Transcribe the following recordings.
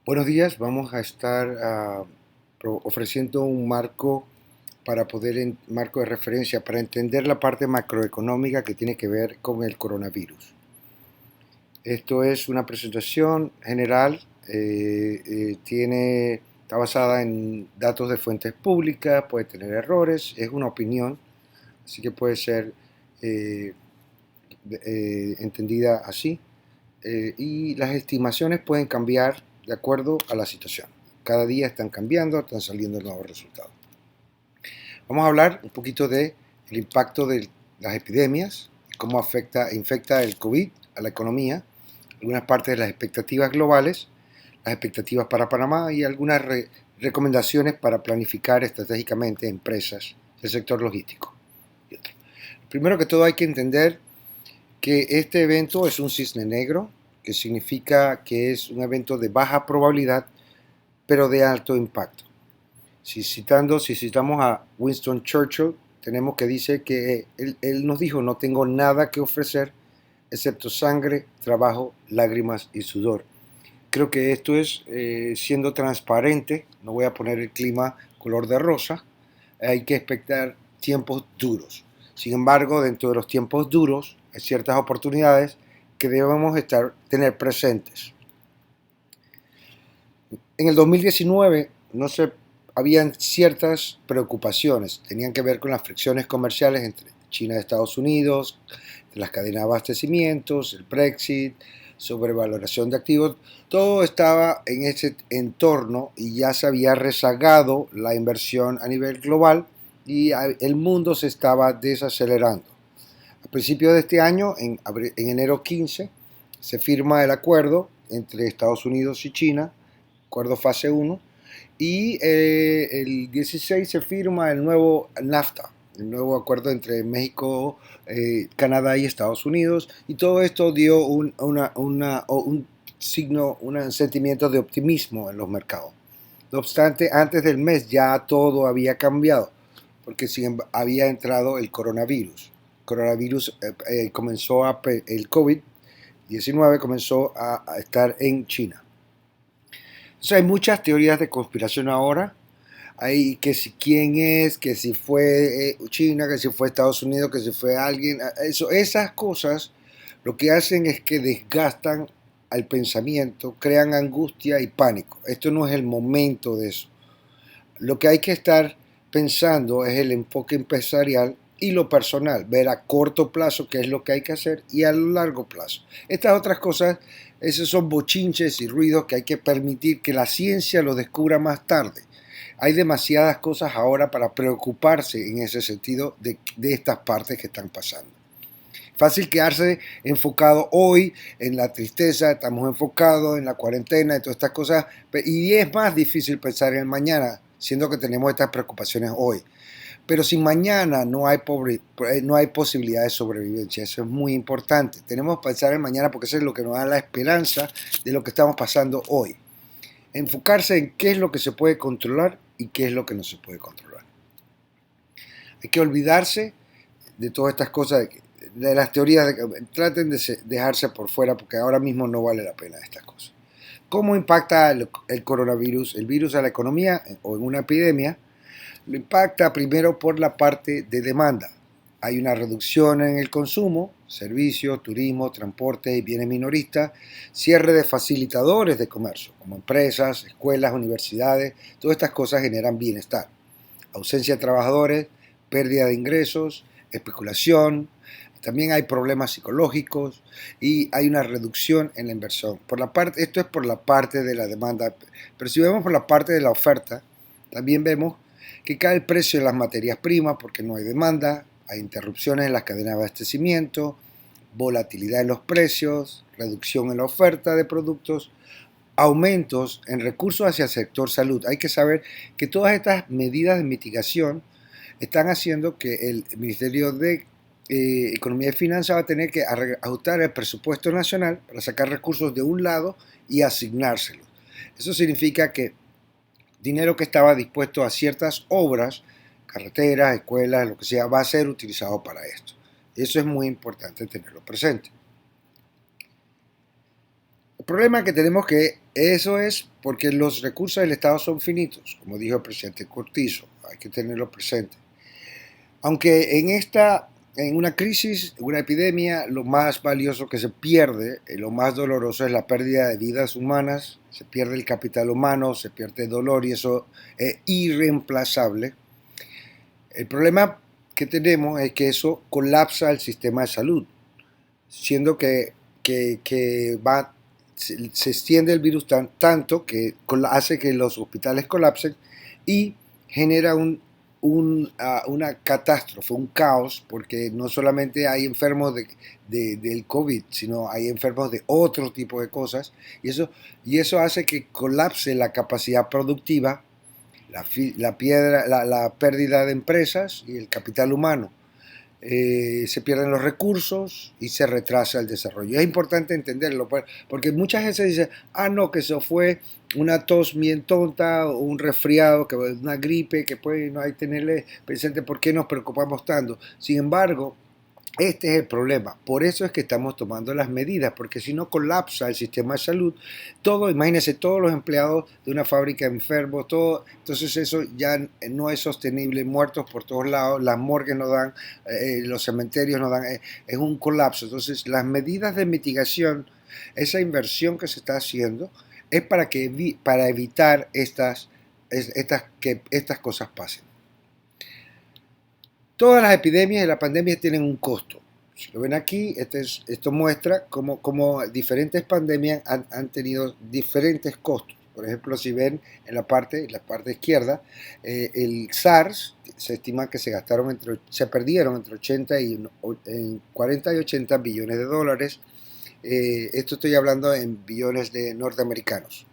Buenos días, vamos a estar ofreciendo un marco para marco de referencia para entender la parte macroeconómica que tiene que ver con el coronavirus. Esto es una presentación general, está basada en datos de fuentes públicas, puede tener errores, es una opinión, así que puede ser eh, entendida así. Y las estimaciones pueden cambiar de acuerdo a la situación. Cada día están cambiando, están saliendo nuevos resultados. Vamos a hablar un poquito del impacto de las epidemias, cómo infecta el COVID a la economía, algunas partes de las expectativas globales, las expectativas para Panamá y algunas recomendaciones para planificar estratégicamente empresas del sector logístico. Primero que todo hay que entender que este evento es un cisne negro, que significa que es un evento de baja probabilidad, pero de alto impacto. Si citamos a Winston Churchill, tenemos que dice que él nos dijo, no tengo nada que ofrecer excepto sangre, trabajo, lágrimas y sudor. Creo que esto es siendo transparente, no voy a poner el clima color de rosa, hay que expectar tiempos duros. Sin embargo, dentro de los tiempos duros hay ciertas oportunidades que debemos tener presentes. En el 2019 no se habían ciertas preocupaciones, tenían que ver con las fricciones comerciales entre China y Estados Unidos, las cadenas de abastecimientos, el Brexit, sobrevaloración de activos, todo estaba en ese entorno y ya se había rezagado la inversión a nivel global y el mundo se estaba desacelerando. A principios de este año, en enero 15, se firma el acuerdo entre Estados Unidos y China, acuerdo fase 1, y el 16 se firma el nuevo NAFTA, el nuevo acuerdo entre México, Canadá y Estados Unidos, y todo esto dio un sentimiento de optimismo en los mercados. No obstante, antes del mes ya todo había cambiado, porque había entrado el coronavirus. El COVID-19 comenzó a estar en China. Entonces hay muchas teorías de conspiración ahora. Hay que si quién es, que si fue China, que si fue Estados Unidos, que si fue alguien. Esas cosas lo que hacen es que desgastan al pensamiento, crean angustia y pánico. Esto no es el momento de eso. Lo que hay que estar pensando es el enfoque empresarial y lo personal, ver a corto plazo qué es lo que hay que hacer y a lo largo plazo. Estas otras cosas, esos son bochinches y ruidos que hay que permitir que la ciencia lo descubra más tarde. Hay demasiadas cosas ahora para preocuparse en ese sentido de estas partes que están pasando. Fácil quedarse enfocado hoy en la tristeza, estamos enfocados en la cuarentena y todas estas cosas, y es más difícil pensar en el mañana, siendo que tenemos estas preocupaciones hoy. Pero sin mañana no hay posibilidad de sobrevivencia, eso es muy importante. Tenemos que pensar en mañana porque eso es lo que nos da la esperanza de lo que estamos pasando hoy. Enfocarse en qué es lo que se puede controlar y qué es lo que no se puede controlar. Hay que olvidarse de todas estas cosas, de las teorías, traten de dejarse por fuera porque ahora mismo no vale la pena estas cosas. ¿Cómo impacta el coronavirus, el virus a la economía o en una epidemia? Lo impacta primero por la parte de demanda. Hay una reducción en el consumo, servicios, turismo, transporte y bienes minoristas, cierre de facilitadores de comercio, como empresas, escuelas, universidades, todas estas cosas generan bienestar. Ausencia de trabajadores, pérdida de ingresos, especulación, también hay problemas psicológicos y hay una reducción en la inversión. Esto es por la parte de la demanda, pero si vemos por la parte de la oferta, también vemos que cae el precio de las materias primas porque no hay demanda, hay interrupciones en las cadenas de abastecimiento, volatilidad en los precios, reducción en la oferta de productos, aumentos en recursos hacia el sector salud. Hay que saber que todas estas medidas de mitigación están haciendo que el Ministerio de Economía y Finanzas va a tener que ajustar el presupuesto nacional para sacar recursos de un lado y asignárselos. Eso significa que dinero que estaba dispuesto a ciertas obras, carreteras, escuelas, lo que sea, va a ser utilizado para esto. Eso es muy importante tenerlo presente. problema que tenemos que eso es porque los recursos del Estado son finitos, como dijo el presidente Cortizo, hay que tenerlo presente. Aunque en una crisis, una epidemia, lo más valioso que se pierde, lo más doloroso es la pérdida de vidas humanas, se pierde el capital humano, se pierde el dolor y eso es irreemplazable. El problema que tenemos es que eso colapsa el sistema de salud, siendo que se extiende el virus tanto que hace que los hospitales colapsen y genera una catástrofe, un caos, porque no solamente hay enfermos del COVID, sino hay enfermos de otro tipo de cosas, y eso hace que colapse la capacidad productiva, la pérdida de empresas y el capital humano. Se pierden los recursos y se retrasa el desarrollo. Es importante entenderlo, porque muchas veces dicen, no, que eso fue una tos bien tonta o un resfriado, que una gripe, que pues no hay que tenerle presente por qué nos preocupamos tanto. Sin embargo, este es el problema. Por eso es que estamos tomando las medidas, porque si no colapsa el sistema de salud, todo, imagínense, todos los empleados de una fábrica enfermos, todo, entonces eso ya no es sostenible, muertos por todos lados, las morgues no dan, los cementerios no dan, es un colapso. Entonces las medidas de mitigación, esa inversión que se está haciendo, es para evitar que estas cosas pasen. Todas las epidemias y las pandemias tienen un costo. Si lo ven aquí, esto muestra cómo diferentes pandemias han tenido diferentes costos. Por ejemplo, si ven en la parte izquierda, el SARS, se estima que se perdieron entre 40 y 80 billones de dólares. Esto estoy hablando en billones de norteamericanos.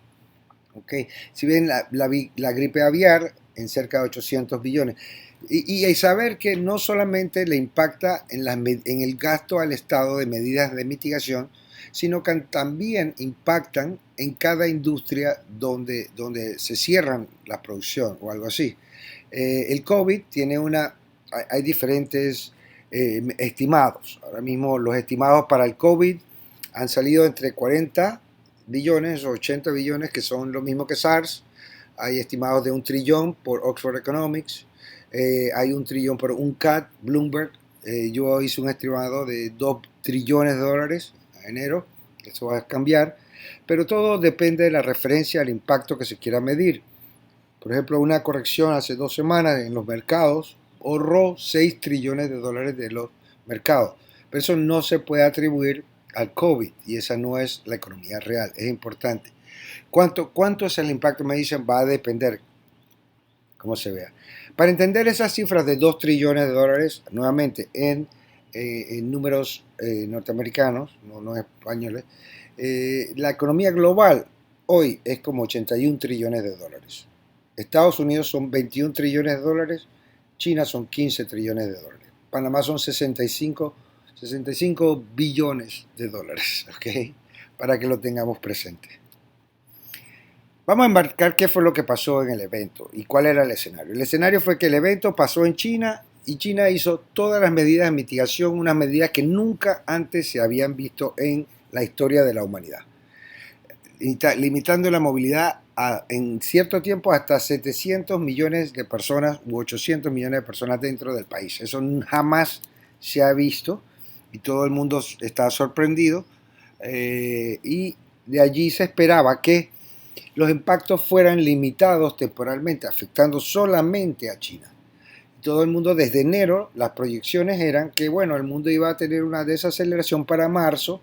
¿Okay? Si ven la gripe aviar, en cerca de 800 billones. Y saber que no solamente le impacta en el gasto al Estado de medidas de mitigación, sino que también impactan en cada industria donde se cierran la producción o algo así. El COVID hay diferentes estimados. Ahora mismo los estimados para el COVID han salido entre 40 billones o 80 billones, que son lo mismo que SARS. Hay estimados de 1 trillón por Oxford Economics. Hay 1 trillón por UNCTAD, Bloomberg. Yo hice un estimado de 2 trillones de dólares en enero. Eso va a cambiar. Pero todo depende de la referencia al impacto que se quiera medir. Por ejemplo, una corrección hace 2 semanas en los mercados ahorró 6 trillones de dólares de los mercados. Pero eso no se puede atribuir al COVID y esa no es la economía real. Es importante. ¿Cuánto es el impacto? Me dicen, va a depender cómo se vea. Para entender esas cifras de 2 trillones de dólares, nuevamente en números norteamericanos, no españoles, la economía global hoy es como 81 trillones de dólares. Estados Unidos son 21 trillones de dólares, China son 15 trillones de dólares, Panamá son 65 billones de dólares, ¿ok? Para que lo tengamos presente. Vamos a embarcar qué fue lo que pasó en el evento y cuál era el escenario. El escenario fue que el evento pasó en China y China hizo todas las medidas de mitigación, unas medidas que nunca antes se habían visto en la historia de la humanidad, limitando la movilidad en cierto tiempo hasta 700 millones de personas u 800 millones de personas dentro del país. Eso jamás se ha visto y todo el mundo está sorprendido y de allí se esperaba que los impactos fueran limitados temporalmente, afectando solamente a China. Todo el mundo desde enero, las proyecciones eran que, bueno, el mundo iba a tener una desaceleración para marzo,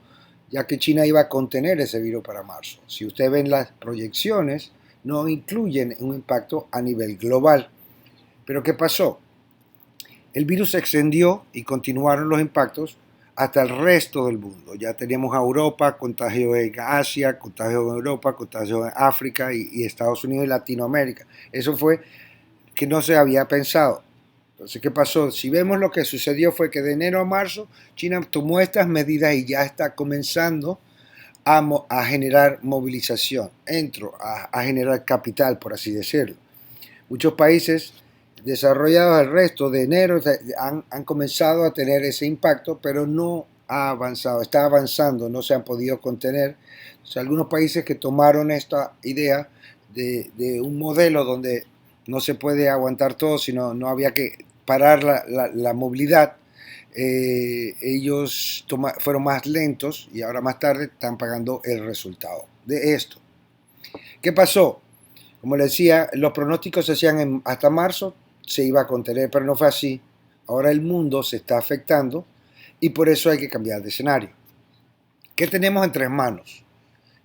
ya que China iba a contener ese virus para marzo. Si ustedes ven las proyecciones, no incluyen un impacto a nivel global. Pero ¿qué pasó? El virus se extendió y continuaron los impactos hasta el resto del mundo. Ya teníamos a Europa, contagio en Asia, contagio en Europa, contagio en África y Estados Unidos y Latinoamérica. Eso fue que no se había pensado. Entonces, ¿qué pasó? Si vemos lo que sucedió fue que de enero a marzo China tomó estas medidas y ya está comenzando a generar movilización, a generar capital, por así decirlo. Muchos países desarrollados el resto de enero han comenzado a tener ese impacto, pero no ha avanzado, está avanzando, no se han podido contener. O sea, algunos países que tomaron esta idea de un modelo donde no se puede aguantar todo, sino no había que parar la movilidad, ellos fueron más lentos y ahora más tarde están pagando el resultado de esto. ¿Qué pasó? Como les decía, los pronósticos se hacían hasta marzo, se iba a contener, pero no fue así. Ahora el mundo se está afectando y por eso hay que cambiar de escenario. ¿Qué tenemos entre las manos?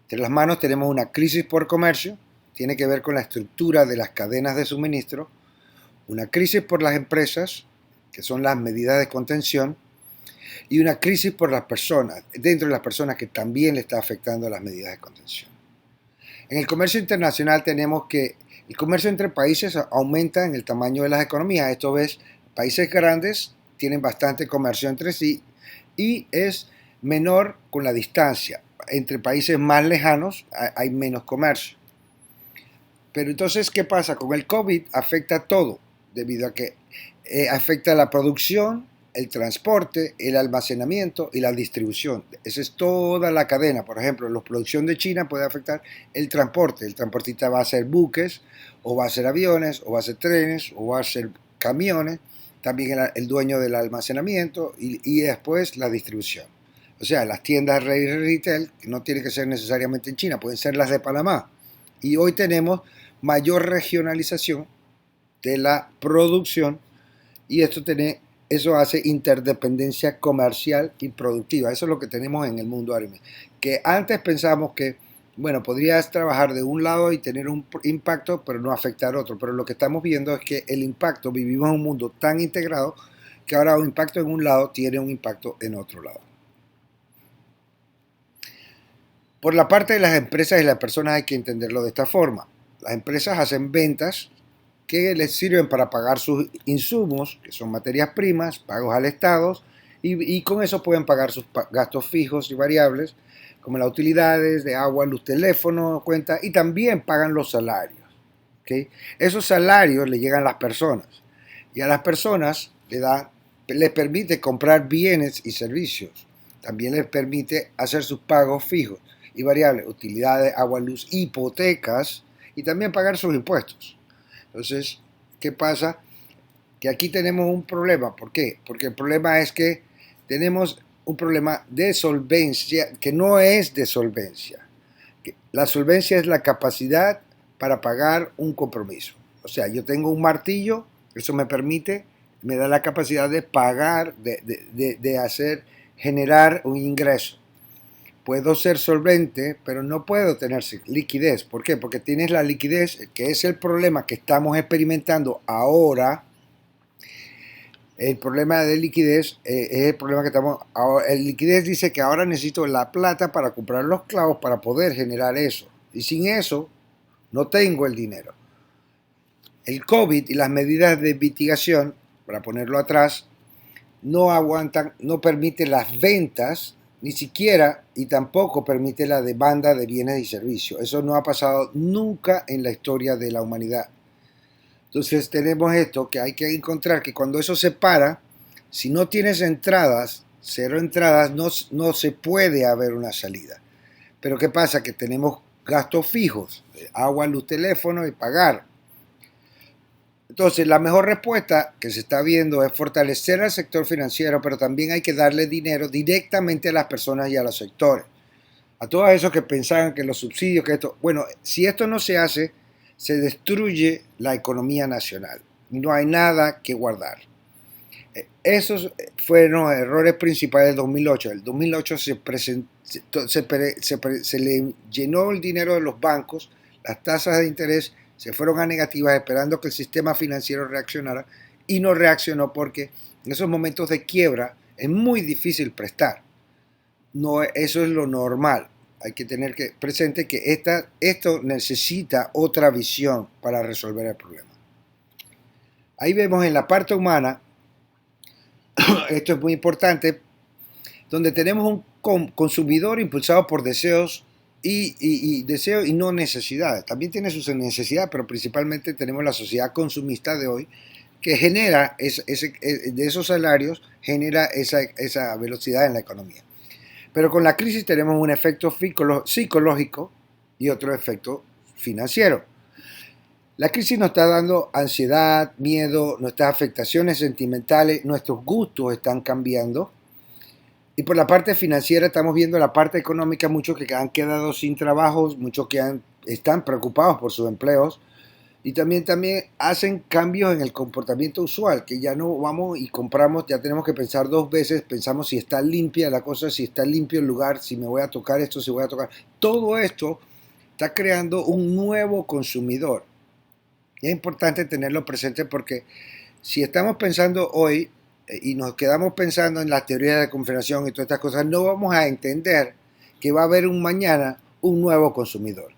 Entre las manos tenemos una crisis por comercio, tiene que ver con la estructura de las cadenas de suministro, una crisis por las empresas, que son las medidas de contención, y una crisis por las personas, dentro de las personas que también le está afectando las medidas de contención. En el comercio internacional tenemos que el comercio entre países aumenta en el tamaño de las economías. Esto es, países grandes tienen bastante comercio entre sí y es menor con la distancia. Entre países más lejanos hay menos comercio. Pero entonces, ¿qué pasa? Con el COVID afecta todo, debido a que afecta la producción, el transporte, el almacenamiento y la distribución. Esa es toda la cadena. Por ejemplo, la producción de China puede afectar el transporte. El transportista va a ser buques, o va a ser aviones, o va a ser trenes, o va a ser camiones. También el dueño del almacenamiento y después la distribución. O sea, las tiendas retail, que no tienen que ser necesariamente en China, pueden ser las de Panamá. Y hoy tenemos mayor regionalización de la producción y eso hace interdependencia comercial y productiva. Eso es lo que tenemos en el mundo ahora mismo. Que antes pensábamos que, bueno, podrías trabajar de un lado y tener un impacto, pero no afectar otro. Pero lo que estamos viendo es que el impacto, vivimos en un mundo tan integrado que ahora un impacto en un lado tiene un impacto en otro lado. Por la parte de las empresas y las personas hay que entenderlo de esta forma. Las empresas hacen ventas que les sirven para pagar sus insumos, que son materias primas, pagos al Estado, y con eso pueden pagar sus gastos fijos y variables, como las utilidades de agua, luz, teléfono, cuenta, y también pagan los salarios. ¿Okay? Esos salarios le llegan a las personas, y a las personas les permite comprar bienes y servicios, también les permite hacer sus pagos fijos y variables, utilidades, agua, luz, hipotecas, y también pagar sus impuestos. Entonces, ¿qué pasa? Que aquí tenemos un problema. ¿Por qué? Porque el problema es que tenemos un problema de solvencia que no es de solvencia. La solvencia es la capacidad para pagar un compromiso. O sea, yo tengo un martillo, eso me da la capacidad de pagar, de generar un ingreso. Puedo ser solvente, pero no puedo tener liquidez. ¿Por qué? Porque tienes la liquidez, que es el problema que estamos experimentando ahora. El problema de liquidez es el problema que estamos ahora. El liquidez dice que ahora necesito la plata para comprar los clavos para poder generar eso. Y sin eso, no tengo el dinero. El COVID y las medidas de mitigación, para ponerlo atrás, no aguantan, no permiten las ventas, ni siquiera y tampoco permite la demanda de bienes y servicios. Eso no ha pasado nunca en la historia de la humanidad. Entonces tenemos esto que hay que encontrar, que cuando eso se para, si no tienes entradas, cero entradas, no se puede haber una salida. Pero ¿qué pasa? Que tenemos gastos fijos, agua, luz, teléfono y pagar. Entonces, la mejor respuesta que se está viendo es fortalecer al sector financiero, pero también hay que darle dinero directamente a las personas y a los sectores. A todos esos que pensaban que los subsidios, que esto... Bueno, si esto no se hace, se destruye la economía nacional. No hay nada que guardar. Esos fueron los errores principales del 2008. En el 2008 se le llenó el dinero de los bancos, las tasas de interés se fueron a negativas esperando que el sistema financiero reaccionara y no reaccionó porque en esos momentos de quiebra es muy difícil prestar. No, eso es lo normal. Hay que tener presente que esto necesita otra visión para resolver el problema. Ahí vemos en la parte humana, esto es muy importante, donde tenemos un consumidor impulsado por deseos deseos y no necesidades. También tiene sus necesidades, pero principalmente tenemos la sociedad consumista de hoy, que genera de esos salarios, genera esa velocidad en la economía. Pero con la crisis tenemos un efecto psicológico y otro efecto financiero. La crisis nos está dando ansiedad, miedo, nuestras afectaciones sentimentales, nuestros gustos están cambiando. Y por la parte financiera estamos viendo la parte económica, muchos que han quedado sin trabajos, muchos que están preocupados por sus empleos y también hacen cambios en el comportamiento usual, que ya no vamos y compramos, ya tenemos que pensar dos veces, pensamos si está limpia la cosa, si está limpio el lugar, si me voy a tocar esto, si voy a tocar. Todo esto está creando un nuevo consumidor. Y es importante tenerlo presente porque si estamos pensando hoy y nos quedamos pensando en las teorías de confirmación y todas estas cosas, no vamos a entender que va a haber un mañana un nuevo consumidor.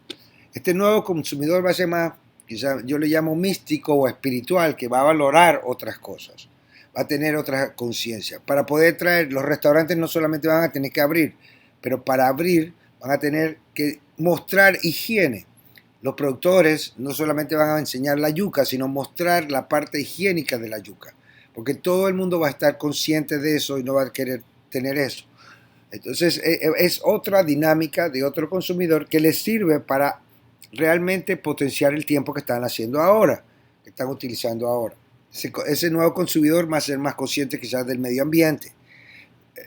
Este nuevo consumidor va a ser más, quizás yo le llamo místico o espiritual, que va a valorar otras cosas, va a tener otra conciencia. Para poder traer, los restaurantes no solamente van a tener que abrir, pero para abrir van a tener que mostrar higiene. Los productores no solamente van a enseñar la yuca, sino mostrar la parte higiénica de la yuca, porque todo el mundo va a estar consciente de eso y no va a querer tener eso. Entonces es otra dinámica de otro consumidor que les sirve para realmente potenciar el tiempo que están haciendo ahora, que están utilizando ahora. Ese nuevo consumidor va a ser más consciente quizás del medio ambiente,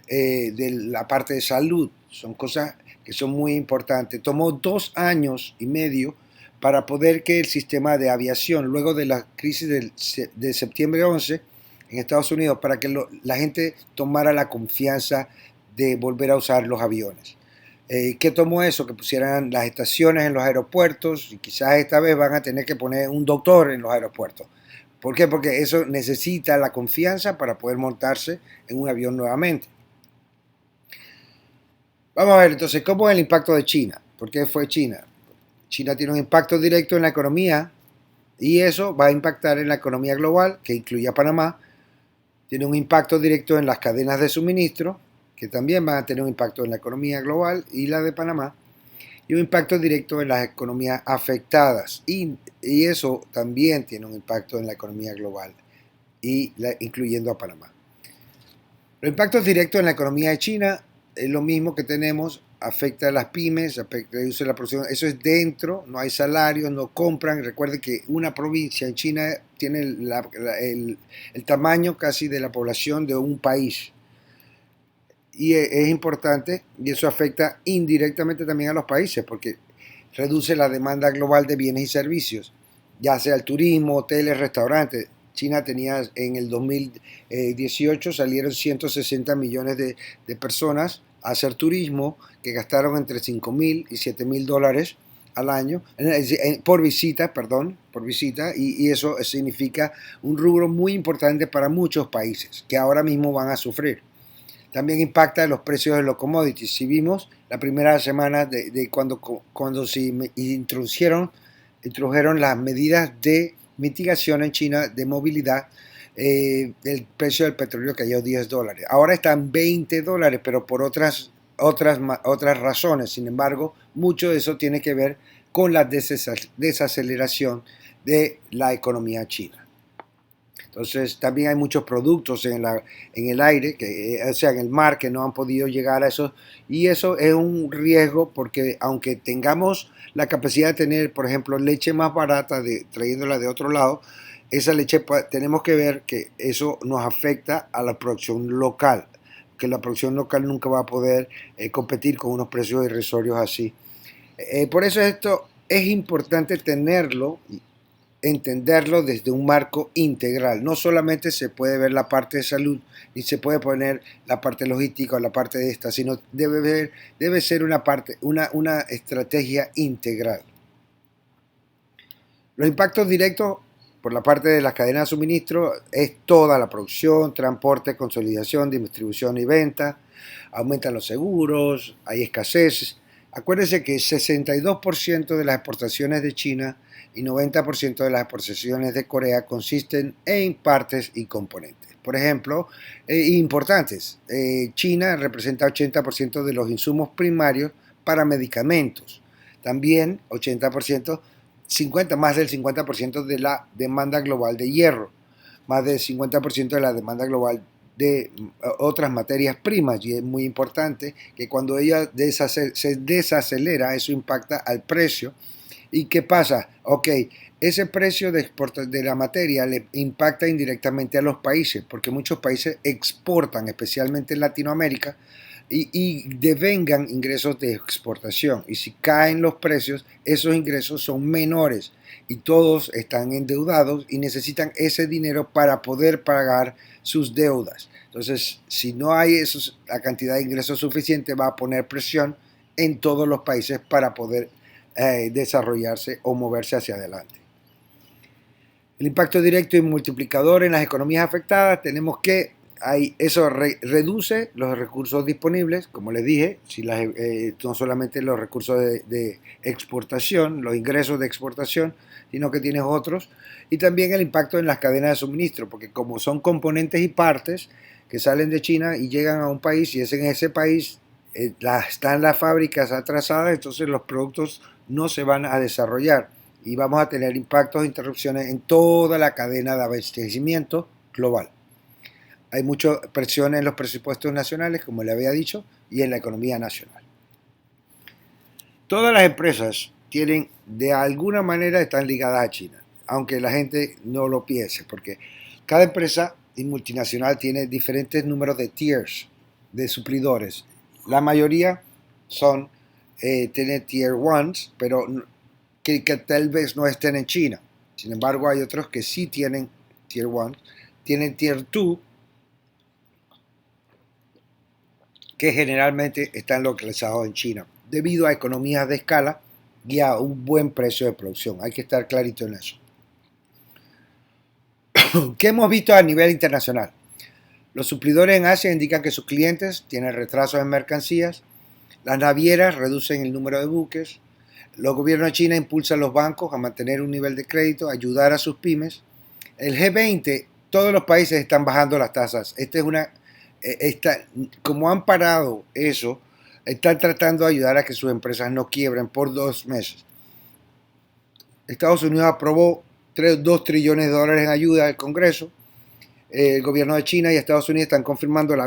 de la parte de salud. Son cosas que son muy importantes. Tomó 2 años y medio para poder que el sistema de aviación, luego de la crisis de septiembre 11 en Estados Unidos, para que la gente tomara la confianza de volver a usar los aviones. ¿Qué tomó eso? Que pusieran las estaciones en los aeropuertos y quizás esta vez van a tener que poner un doctor en los aeropuertos. ¿Por qué? Porque eso necesita la confianza para poder montarse en un avión nuevamente. Vamos a ver entonces, ¿cómo es el impacto de China? ¿Por qué fue China? China tiene un impacto directo en la economía y eso va a impactar en la economía global, que incluye a Panamá. Tiene un impacto directo en las cadenas de suministro, que también van a tener un impacto en la economía global y la de Panamá, y un impacto directo en las economías afectadas. Y eso también tiene un impacto en la economía global, incluyendo a Panamá. Los impactos directos en la economía de China es lo mismo que tenemos, afecta a las pymes, reduce la producción, eso es dentro, no hay salarios, no compran. Recuerden que una provincia en China tiene el tamaño casi de la población de un país. Y es importante, y eso afecta indirectamente también a los países, porque reduce la demanda global de bienes y servicios, ya sea el turismo, hoteles, restaurantes. China tenía en el 2018 salieron 160 millones de personas a hacer turismo que gastaron entre 5.000 y 7.000 dólares al año por visita, y eso significa un rubro muy importante para muchos países que ahora mismo van a sufrir. También impacta los precios de los commodities. Si vimos la primera semana de cuando se introdujeron las medidas de mitigación en China de movilidad, el precio del petróleo cayó 10 dólares. Ahora está en 20 dólares, pero por otras razones. Sin embargo, mucho de eso tiene que ver con la desaceleración de la economía china. Entonces también hay muchos productos en el aire, o sea, en el mar, que no han podido llegar a eso. Y eso es un riesgo porque aunque tengamos la capacidad de tener, por ejemplo, leche más barata trayéndola de otro lado, esa leche tenemos que ver que eso nos afecta a la producción local, que la producción local nunca va a poder competir con unos precios irrisorios así. Por eso esto es importante entenderlo desde un marco integral. No solamente se puede ver la parte de salud, ni se puede poner la parte logística o la parte de esta, sino debe ser una estrategia integral. Los impactos directos por la parte de las cadenas de suministro es toda la producción, transporte, consolidación, distribución y venta. Aumentan los seguros, hay escasez. Acuérdense que 62% de las exportaciones de China y 90% de las exportaciones de Corea consisten en partes y componentes. Por ejemplo, importantes, China representa 80% de los insumos primarios para medicamentos. También 80%, más del 50% de la demanda global de hierro. más del 50% de la demanda global de otras materias primas, y es muy importante que cuando ella se desacelera, eso impacta al precio. ¿Y qué pasa? Ok, ese precio de la materia le impacta indirectamente a los países, porque muchos países exportan, especialmente en Latinoamérica, y devengan ingresos de exportación. Y si caen los precios, esos ingresos son menores y todos están endeudados y necesitan ese dinero para poder pagar sus deudas. Entonces, si no hay la cantidad de ingresos suficiente, va a poner presión en todos los países para poder desarrollarse o moverse hacia adelante. El impacto directo y multiplicador en las economías afectadas, tenemos que eso reduce los recursos disponibles, como les dije, no solamente los recursos de exportación, los ingresos de exportación, sino que tienes otros, y también el impacto en las cadenas de suministro, porque como son componentes y partes que salen de China y llegan a un país, y es en ese país están las fábricas atrasadas, entonces los productos no se van a desarrollar y vamos a tener impactos e interrupciones en toda la cadena de abastecimiento global. Hay mucha presión en los presupuestos nacionales, como le había dicho, y en la economía nacional. Todas las empresas de alguna manera están ligadas a China, aunque la gente no lo piense, porque cada empresa y multinacional tiene diferentes números de tiers, de suplidores. La mayoría tienen tier 1, pero que tal vez no estén en China. Sin embargo, hay otros que sí tienen tier 1, tienen tier 2, que generalmente están localizados en China, debido a economías de escala y a un buen precio de producción. Hay que estar clarito en eso. ¿Qué hemos visto a nivel internacional? Los suplidores en Asia indican que sus clientes tienen retrasos en mercancías, las navieras reducen el número de buques, los gobiernos de China impulsan a los bancos a mantener un nivel de crédito, ayudar a sus pymes. El G20, todos los países están bajando las tasas. Como han parado eso, están tratando de ayudar a que sus empresas no quiebren por 2 meses. Estados Unidos aprobó 2 trillones de dólares en ayuda del Congreso. El gobierno de China y Estados Unidos están confirmando la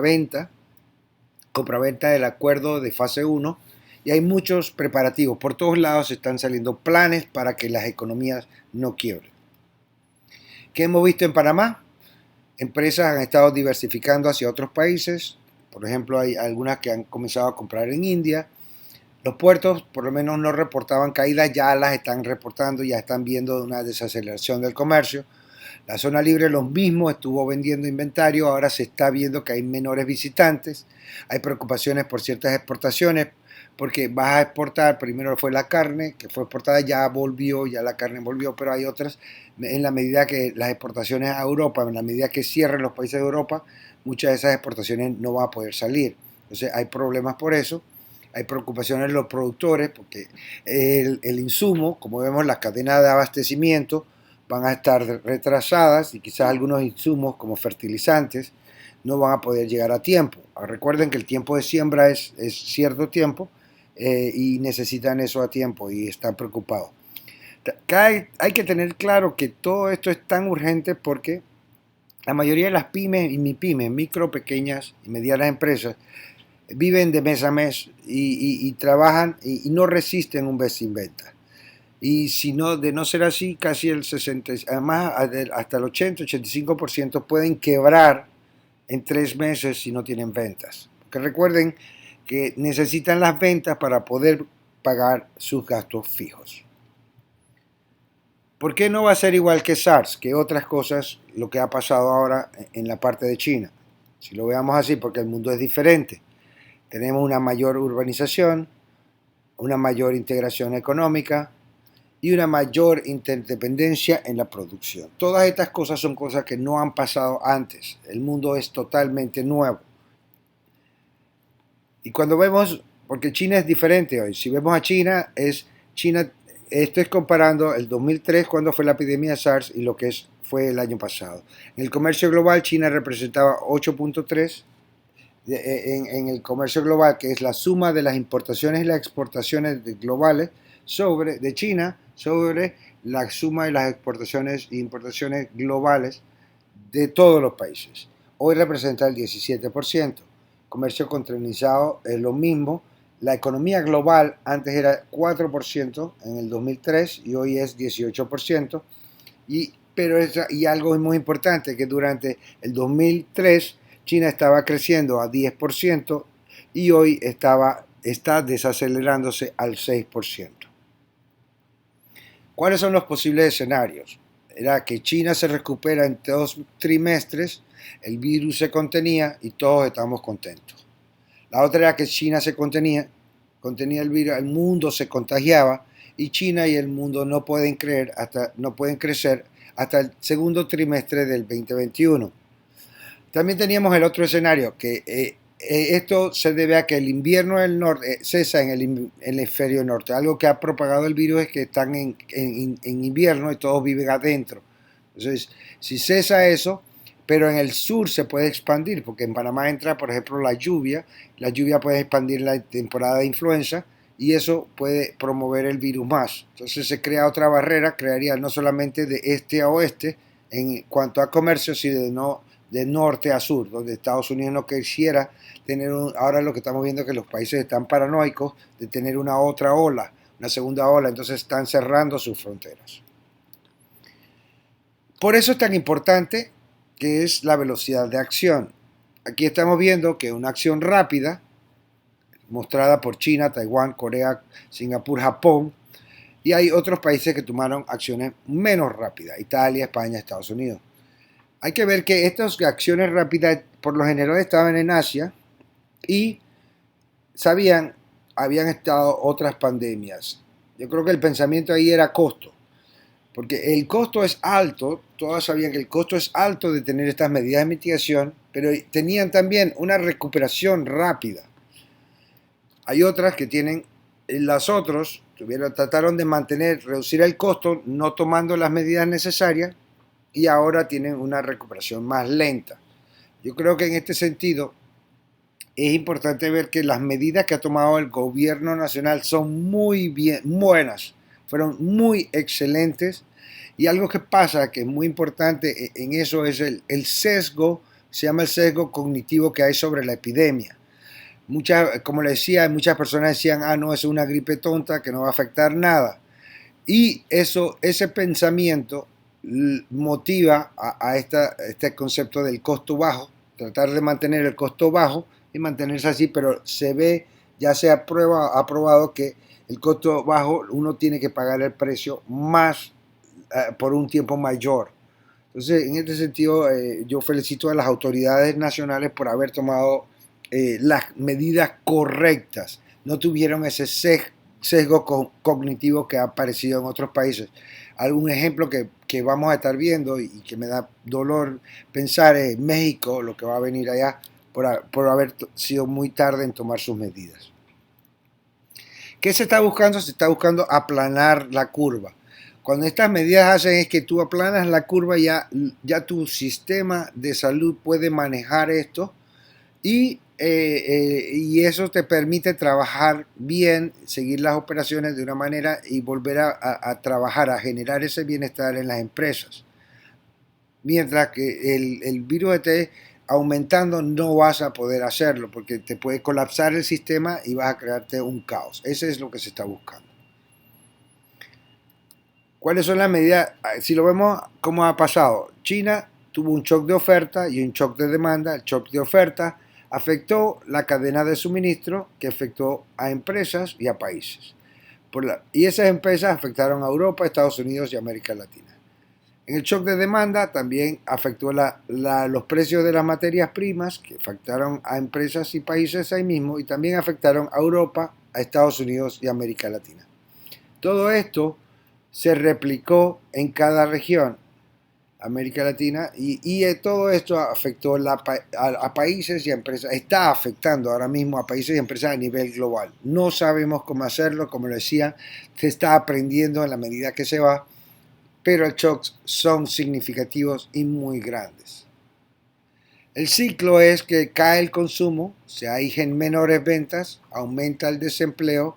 compraventa del acuerdo de fase 1, y hay muchos preparativos. Por todos lados están saliendo planes para que las economías no quiebren. ¿Qué hemos visto en Panamá? Empresas han estado diversificando hacia otros países. Por ejemplo, hay algunas que han comenzado a comprar en India. Los puertos por lo menos no reportaban caídas, ya las están reportando, ya están viendo una desaceleración del comercio. La zona libre lo mismo, estuvo vendiendo inventario, ahora se está viendo que hay menores visitantes. Hay preocupaciones por ciertas exportaciones, porque vas a exportar, primero fue la carne, que fue exportada, ya la carne volvió, pero hay otras, en la medida que las exportaciones a Europa, en la medida que cierren los países de Europa, muchas de esas exportaciones no van a poder salir. Entonces hay problemas por eso. Hay preocupaciones en los productores, porque el insumo, como vemos, las cadenas de abastecimiento van a estar retrasadas y quizás algunos insumos como fertilizantes no van a poder llegar a tiempo. Recuerden que el tiempo de siembra es cierto tiempo y necesitan eso a tiempo y están preocupados. Hay que tener claro que todo esto es tan urgente porque la mayoría de las pymes y MIPYMES, micro, pequeñas y medianas empresas, viven de mes a mes y trabajan y no resisten un mes sin venta. Y si no, de no ser así, casi el 60, además hasta el 80-85% pueden quebrar en 3 meses si no tienen ventas. Porque recuerden que necesitan las ventas para poder pagar sus gastos fijos. ¿Por qué no va a ser igual que SARS, que otras cosas, lo que ha pasado ahora en la parte de China? Si lo veamos así, porque el mundo es diferente. Tenemos una mayor urbanización, una mayor integración económica y una mayor interdependencia en la producción. Todas estas cosas son cosas que no han pasado antes. El mundo es totalmente nuevo. Y cuando vemos, porque China es diferente hoy, si vemos a China, esto es comparando el 2003, cuando fue la epidemia de SARS, y lo que fue el año pasado. En el comercio global, China representaba 8.3%. En el comercio global, que es la suma de las importaciones y las exportaciones globales de China sobre la suma de las exportaciones e importaciones globales de todos los países. Hoy representa el 17%. Comercio containerizado es lo mismo. La economía global antes era 4% en el 2003 y hoy es 18%. Y algo muy importante, que durante el 2003 China estaba creciendo a 10% y hoy está desacelerándose al 6%. ¿Cuáles son los posibles escenarios? Era que China se recupera en 2 trimestres, el virus se contenía y todos estamos contentos. La otra era que China se contenía el virus, el mundo se contagiaba y China y el mundo no pueden crecer hasta el segundo trimestre del 2021. También teníamos el otro escenario, que esto se debe a que el invierno del norte cesa en el hemisferio norte. Algo que ha propagado el virus es que están en invierno y todos viven adentro. Entonces, si cesa eso, pero en el sur se puede expandir, porque en Panamá entra, por ejemplo, la lluvia puede expandir la temporada de influenza y eso puede promover el virus más. Entonces se crea otra barrera, crearía no solamente de este a oeste en cuanto a comercio, sino de norte a sur, donde Estados Unidos no quisiera tener ahora lo que estamos viendo es que los países están paranoicos de tener una otra ola, una segunda ola, entonces están cerrando sus fronteras. Por eso es tan importante que es la velocidad de acción. Aquí estamos viendo que una acción rápida, mostrada por China, Taiwán, Corea, Singapur, Japón, y hay otros países que tomaron acciones menos rápidas, Italia, España, Estados Unidos. Hay que ver que estas acciones rápidas por lo general estaban en Asia y habían estado otras pandemias. Yo creo que el pensamiento ahí era costo, porque el costo es alto, todos sabían que el costo es alto de tener estas medidas de mitigación, pero tenían también una recuperación rápida. Hay otras que tienen, las otros trataron de reducir el costo no tomando las medidas necesarias y ahora tienen una recuperación más lenta. Yo creo que en este sentido es importante ver que las medidas que ha tomado el gobierno nacional son muy buenas, fueron muy excelentes y algo que pasa que es muy importante en eso es el sesgo, se llama el sesgo cognitivo que hay sobre la epidemia. Como le decía, muchas personas decían, no, es una gripe tonta que no va a afectar nada. Y ese pensamiento motiva a este concepto del costo bajo, tratar de mantener el costo bajo y mantenerse así, pero se ve, ya se ha probado que el costo bajo uno tiene que pagar el precio más por un tiempo mayor. Entonces, en este sentido, yo felicito a las autoridades nacionales por haber tomado las medidas correctas. No tuvieron ese sesgo cognitivo que ha aparecido en otros países. Algún ejemplo que vamos a estar viendo y que me da dolor pensar es México, lo que va a venir allá por haber sido muy tarde en tomar sus medidas. ¿Qué se está buscando? Se está buscando aplanar la curva. Cuando estas medidas hacen es que tú aplanas la curva, ya tu sistema de salud puede manejar esto y eso te permite trabajar bien, seguir las operaciones de una manera y volver a trabajar, a generar ese bienestar en las empresas. Mientras que el virus esté aumentando, no vas a poder hacerlo porque te puede colapsar el sistema y vas a crearte un caos. Eso es lo que se está buscando. ¿Cuáles son las medidas? Si lo vemos, ¿cómo ha pasado? China tuvo un shock de oferta y un shock de demanda. El shock de oferta afectó la cadena de suministro, que afectó a empresas y a países. Y esas empresas afectaron a Europa, Estados Unidos y América Latina. En el shock de demanda también afectó los precios de las materias primas, que afectaron a empresas y países ahí mismo, y también afectaron a Europa, a Estados Unidos y América Latina. Todo esto se replicó en cada región, América Latina, y todo esto afectó a países y a empresas, está afectando ahora mismo a países y empresas a nivel global. No sabemos cómo hacerlo, como lo decía, se está aprendiendo en la medida que se va, pero los shocks son significativos y muy grandes. El ciclo es que cae el consumo, hay menores ventas, aumenta el desempleo,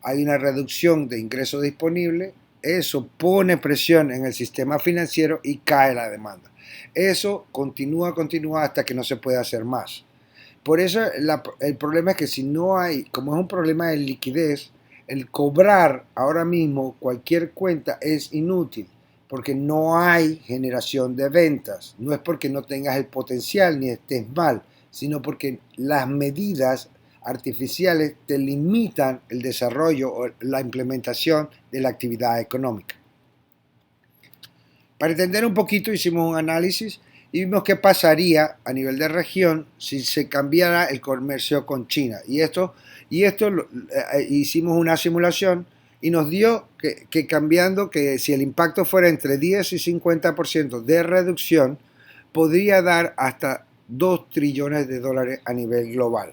hay una reducción de ingresos disponibles, eso pone presión en el sistema financiero y cae la demanda. Eso continúa hasta que no se puede hacer más. Por eso el problema es que si no hay, como es un problema de liquidez, el cobrar ahora mismo cualquier cuenta es inútil porque no hay generación de ventas. No es porque no tengas el potencial ni estés mal, sino porque las medidas artificiales te limitan el desarrollo o la implementación de la actividad económica. Para entender un poquito hicimos un análisis y vimos qué pasaría a nivel de región si se cambiara el comercio con China. Hicimos una simulación y nos dio que cambiando, que si el impacto fuera entre 10 y 50% de reducción, podría dar hasta 2 trillones de dólares a nivel global.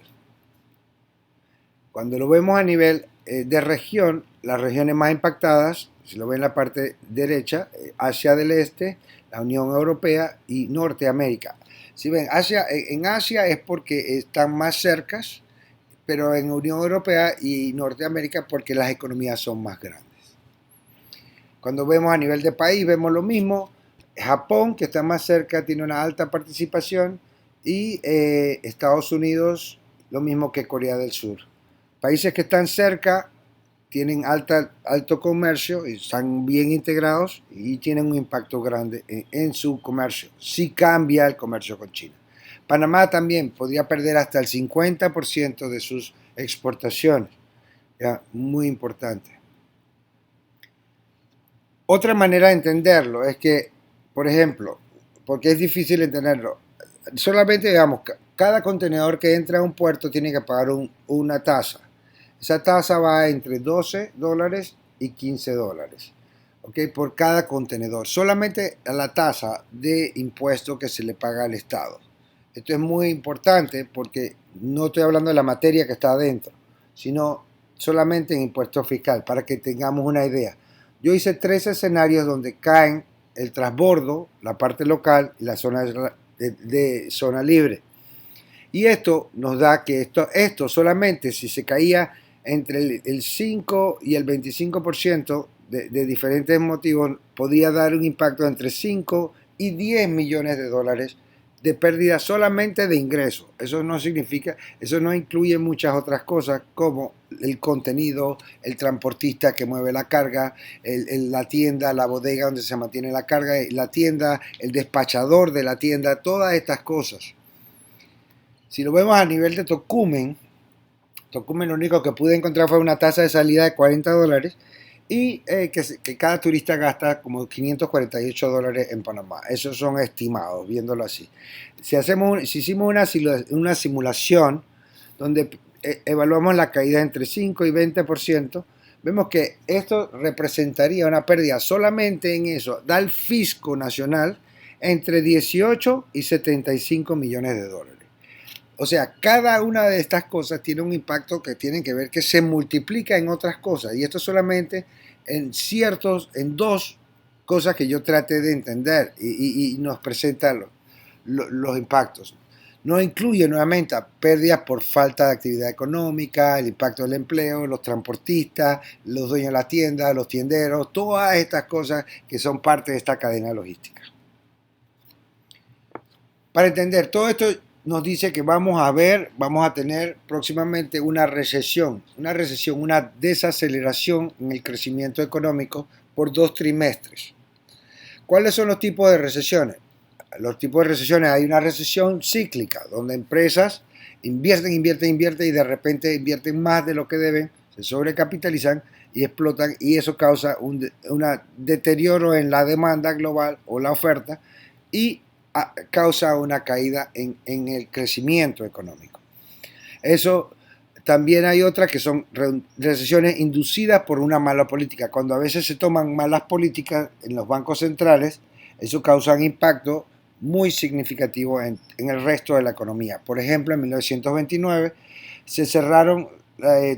Cuando lo vemos a nivel de región, las regiones más impactadas, si lo ven en la parte derecha, Asia del Este, la Unión Europea y Norteamérica. Si ven, en Asia es porque están más cercas, pero en Unión Europea y Norteamérica porque las economías son más grandes. Cuando vemos a nivel de país, vemos lo mismo. Japón, que está más cerca, tiene una alta participación y Estados Unidos, lo mismo que Corea del Sur. Países que están cerca tienen alto comercio y están bien integrados y tienen un impacto grande en su comercio. Si cambia el comercio con China. Panamá también podría perder hasta el 50% de sus exportaciones. ¿Ya? Muy importante. Otra manera de entenderlo es que, por ejemplo, porque es difícil entenderlo, solamente digamos, cada contenedor que entra a un puerto tiene que pagar una tasa. Esa tasa va entre 12 dólares y 15 dólares, ¿ok? Por cada contenedor. Solamente la tasa de impuesto que se le paga al Estado. Esto es muy importante porque no estoy hablando de la materia que está adentro, sino solamente en impuesto fiscal, para que tengamos una idea. Yo hice 3 escenarios donde caen el transbordo, la parte local y la zona de zona libre. Y esto nos da que esto solamente si se caía entre el 5 y el 25% de diferentes motivos, podría dar un impacto de entre 5 y 10 millones de dólares de pérdida solamente de ingresos. Eso no significa, eso no incluye muchas otras cosas como el contenido, el transportista que mueve la carga, la tienda, la bodega donde se mantiene la carga, la tienda, el despachador de la tienda, todas estas cosas. Si lo vemos a nivel de Tocumen lo único que pude encontrar fue una tasa de salida de 40 dólares y que cada turista gasta como 548 dólares en Panamá. Esos son estimados, viéndolo así. Si hicimos una simulación donde evaluamos la caída entre 5 y 20%, vemos que esto representaría una pérdida solamente en eso, da al fisco nacional entre 18 y 75 millones de dólares. O sea, cada una de estas cosas tiene un impacto que tienen que ver, que se multiplica en otras cosas. Y esto solamente en dos cosas que yo traté de entender y nos presenta los impactos. No incluye nuevamente pérdidas por falta de actividad económica, el impacto del empleo, los transportistas, los dueños de la tienda, los tienderos, todas estas cosas que son parte de esta cadena logística. Para entender todo esto, nos dice que vamos a tener próximamente una recesión, una desaceleración en el crecimiento económico por 2 trimestres. ¿Cuáles son los tipos de recesiones? Los tipos de recesiones, hay una recesión cíclica, donde empresas invierten y de repente invierten más de lo que deben, se sobrecapitalizan y explotan y eso causa un deterioro en la demanda global o la oferta y causa una caída en el crecimiento económico. Eso también hay otras que son recesiones inducidas por una mala política. Cuando a veces se toman malas políticas en los bancos centrales, eso causa un impacto muy significativo en el resto de la economía. Por ejemplo, en 1929 se cerraron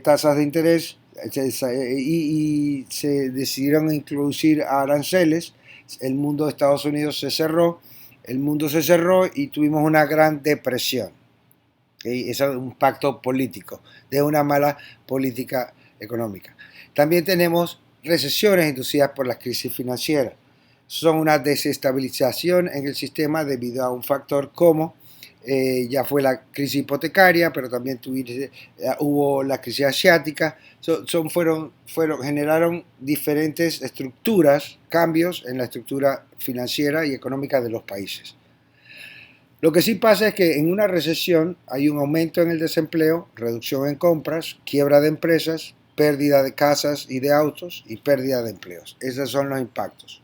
tasas de interés y se decidieron introducir aranceles. El mundo de Estados Unidos se cerró. El mundo se cerró y tuvimos una gran depresión. ¿Okay? Eso es un impacto político de una mala política económica. También tenemos recesiones inducidas por las crisis financieras. son una desestabilización en el sistema debido a un factor como ya fue la crisis hipotecaria, pero también hubo la crisis asiática, generaron diferentes estructuras, cambios en la estructura financiera y económica de los países. Lo que sí pasa es que en una recesión hay un aumento en el desempleo, reducción en compras, quiebra de empresas, pérdida de casas y de autos y pérdida de empleos. Esos son los impactos.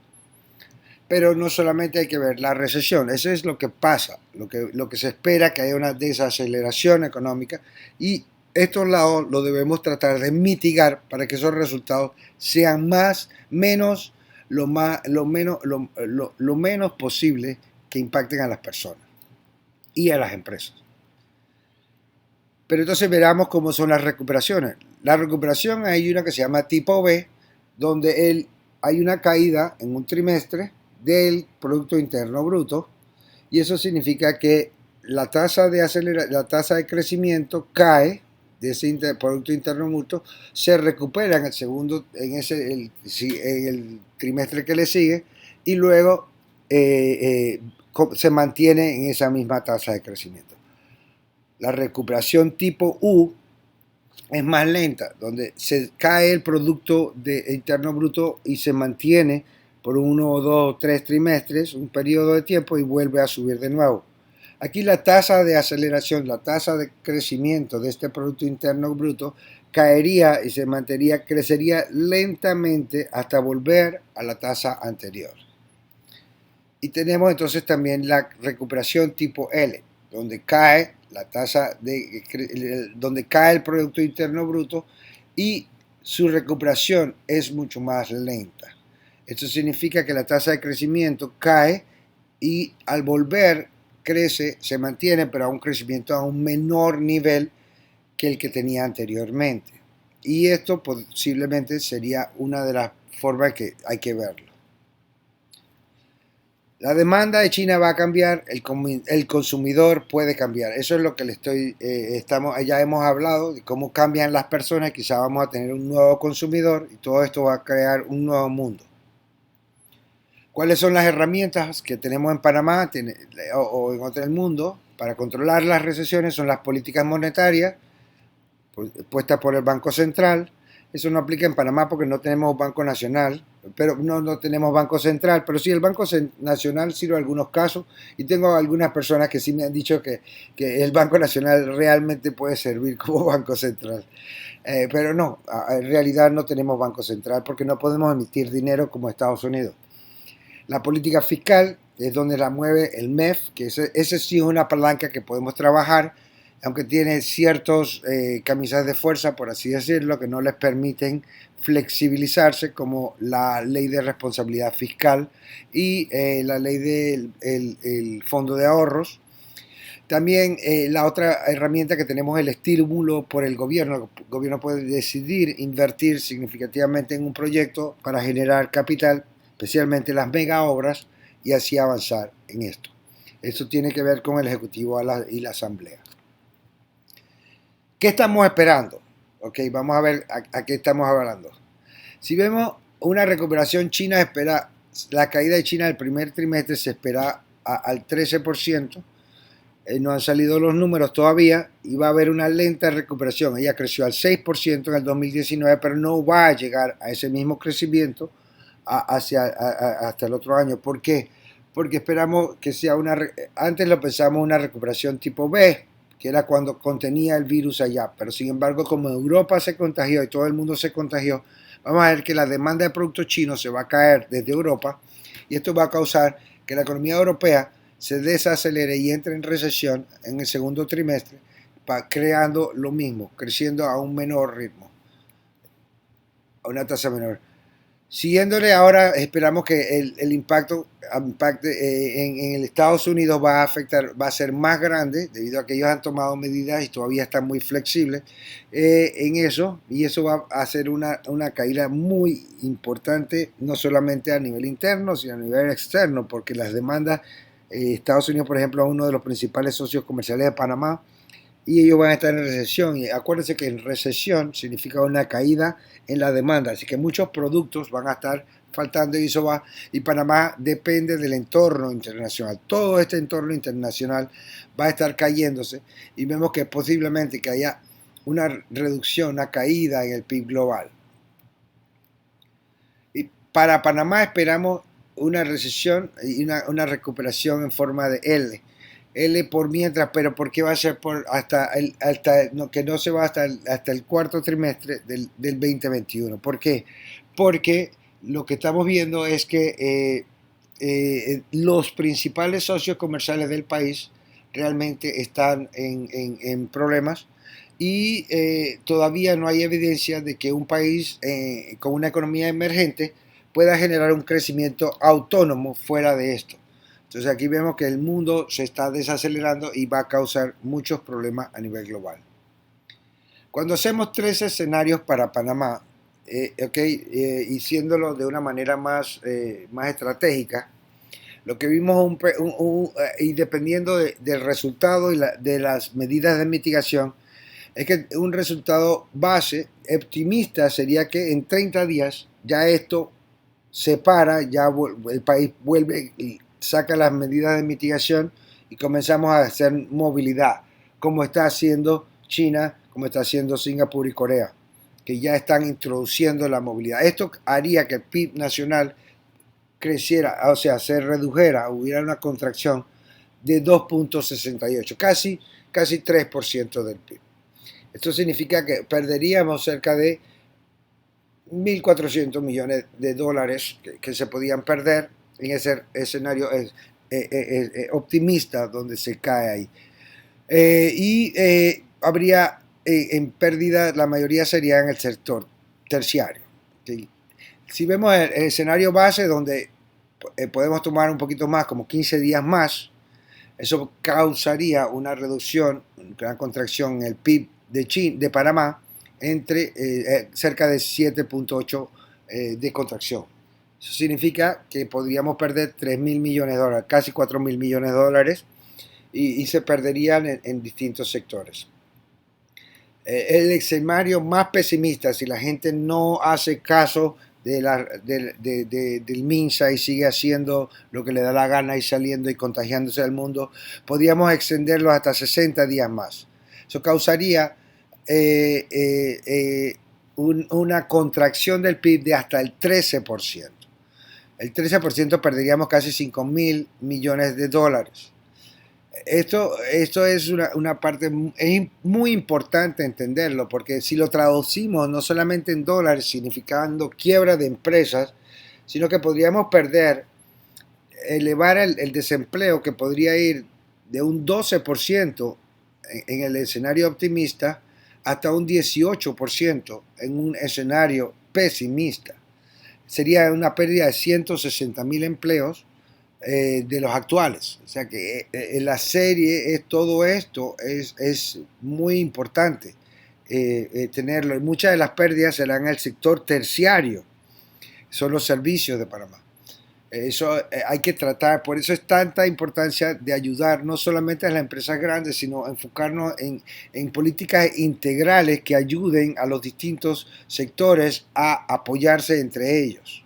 Pero no solamente hay que ver la recesión, eso es lo que pasa, lo que se espera, que haya una desaceleración económica, y estos lados lo debemos tratar de mitigar para que esos resultados sean lo menos posible que impacten a las personas y a las empresas. Pero entonces veramos cómo son las recuperaciones. La recuperación, hay una que se llama tipo B, donde hay una caída en un trimestre del Producto Interno Bruto, y eso significa que la tasa de crecimiento cae de ese Producto Interno Bruto, se recupera en el segundo, en el trimestre que le sigue, y luego se mantiene en esa misma tasa de crecimiento. La recuperación tipo U es más lenta, donde se cae el Producto Interno Bruto y se mantiene por 1, 2, 3 trimestres, un periodo de tiempo, y vuelve a subir de nuevo. Aquí la tasa de aceleración, la tasa de crecimiento de este Producto Interno Bruto caería y crecería lentamente hasta volver a la tasa anterior. Y tenemos entonces también la recuperación tipo L, donde cae donde cae el Producto Interno Bruto y su recuperación es mucho más lenta. Esto significa que la tasa de crecimiento cae y al volver crece, se mantiene, pero a un crecimiento a un menor nivel que el que tenía anteriormente. Y esto posiblemente sería una de las formas que hay que verlo. La demanda de China va a cambiar, el consumidor puede cambiar. Eso es lo que ya hemos hablado de cómo cambian las personas. Quizá vamos a tener un nuevo consumidor y todo esto va a crear un nuevo mundo. ¿Cuáles son las herramientas que tenemos en Panamá o en otro mundo para controlar las recesiones? Son las políticas monetarias puestas por el Banco Central. Eso no aplica en Panamá porque no tenemos Banco Nacional, pero no tenemos Banco Central, pero sí el Banco Nacional sirve en algunos casos, y tengo algunas personas que sí me han dicho que el Banco Nacional realmente puede servir como Banco Central. Pero no, en realidad no tenemos Banco Central porque no podemos emitir dinero como Estados Unidos. La política fiscal es donde la mueve el MEF, que ese sí es una palanca que podemos trabajar, aunque tiene ciertos camisas de fuerza, por así decirlo, que no les permiten flexibilizarse, como la ley de responsabilidad fiscal y la ley del fondo de ahorros. También la otra herramienta que tenemos es el estímulo por el gobierno. El gobierno puede decidir invertir significativamente en un proyecto para generar capital, especialmente las mega obras, y así avanzar en esto. Eso tiene que ver con el Ejecutivo y la Asamblea. ¿Qué estamos esperando? Ok, vamos a ver a qué estamos hablando. Si vemos una recuperación, la caída de China del primer trimestre se espera al 13%. No han salido los números todavía y va a haber una lenta recuperación. Ella creció al 6% en el 2019, pero no va a llegar a ese mismo crecimiento hasta el otro año. ¿Por qué? Porque esperamos que sea antes lo pensamos una recuperación tipo B, que era cuando contenía el virus allá, pero sin embargo, como Europa se contagió y todo el mundo se contagió, vamos a ver que la demanda de productos chinos se va a caer desde Europa, y esto va a causar que la economía europea se desacelere y entre en recesión en el segundo trimestre, creando lo mismo, creciendo a un menor ritmo, a una tasa menor. Siguiéndole ahora, esperamos que el impacto en el Estados Unidos va a ser más grande, debido a que ellos han tomado medidas y todavía están muy flexibles en eso, y eso va a hacer una caída muy importante, no solamente a nivel interno, sino a nivel externo, porque las demandas, Estados Unidos, por ejemplo, es uno de los principales socios comerciales de Panamá, y ellos van a estar en recesión. Y acuérdense que en recesión significa una caída en la demanda, así que muchos productos van a estar faltando y eso va, y Panamá depende del entorno internacional. Todo este entorno internacional va a estar cayéndose y vemos que posiblemente que haya una reducción, una caída en el PIB global. Y para Panamá esperamos una recesión y una recuperación en forma de L por mientras, pero ¿por qué va a ser que no se va hasta el cuarto trimestre del 2021? ¿Por qué? Porque lo que estamos viendo es que los principales socios comerciales del país realmente están en problemas y todavía no hay evidencia de que un país con una economía emergente pueda generar un crecimiento autónomo fuera de esto. Entonces aquí vemos que el mundo se está desacelerando y va a causar muchos problemas a nivel global. Cuando hacemos tres escenarios para Panamá, y siéndolo de una manera más estratégica, lo que vimos y dependiendo del resultado y de las medidas de mitigación, es que un resultado base optimista sería que en 30 días ya esto se para, ya el país vuelve y saca las medidas de mitigación y comenzamos a hacer movilidad, como está haciendo China, como está haciendo Singapur y Corea, que ya están introduciendo la movilidad. Esto haría que el PIB nacional creciera, o sea, se redujera, hubiera una contracción de 2.68, casi 3% del PIB. Esto significa que perderíamos cerca de 1.400 millones de dólares que se podían perder en ese escenario optimista donde se cae ahí. Habría en pérdida, la mayoría sería en el sector terciario. ¿Sí? Si vemos el escenario base donde podemos tomar un poquito más, como 15 días más, eso causaría una reducción, una contracción en el PIB de Panamá entre cerca de 7.8 de contracción. Eso significa que podríamos perder 3.000 millones de dólares, casi 4.000 millones de dólares, y se perderían en distintos sectores. El escenario más pesimista, si la gente no hace caso del MINSA y sigue haciendo lo que le da la gana y saliendo y contagiándose del mundo, podríamos extenderlo hasta 60 días más. Eso causaría una contracción del PIB de hasta el 13%. El 13% perderíamos casi 5.000 millones de dólares. Esto es una parte, es muy importante entenderlo, porque si lo traducimos no solamente en dólares, significando quiebra de empresas, sino que podríamos elevar el desempleo, que podría ir de un 12% en el escenario optimista hasta un 18% en un escenario pesimista. Sería una pérdida de 160.000 empleos de los actuales. O sea que en la serie todo esto es muy importante tenerlo. Y muchas de las pérdidas serán en el sector terciario, son los servicios de Panamá. Eso hay que tratar, por eso es tanta importancia de ayudar no solamente a las empresas grandes, sino enfocarnos en políticas integrales que ayuden a los distintos sectores a apoyarse entre ellos.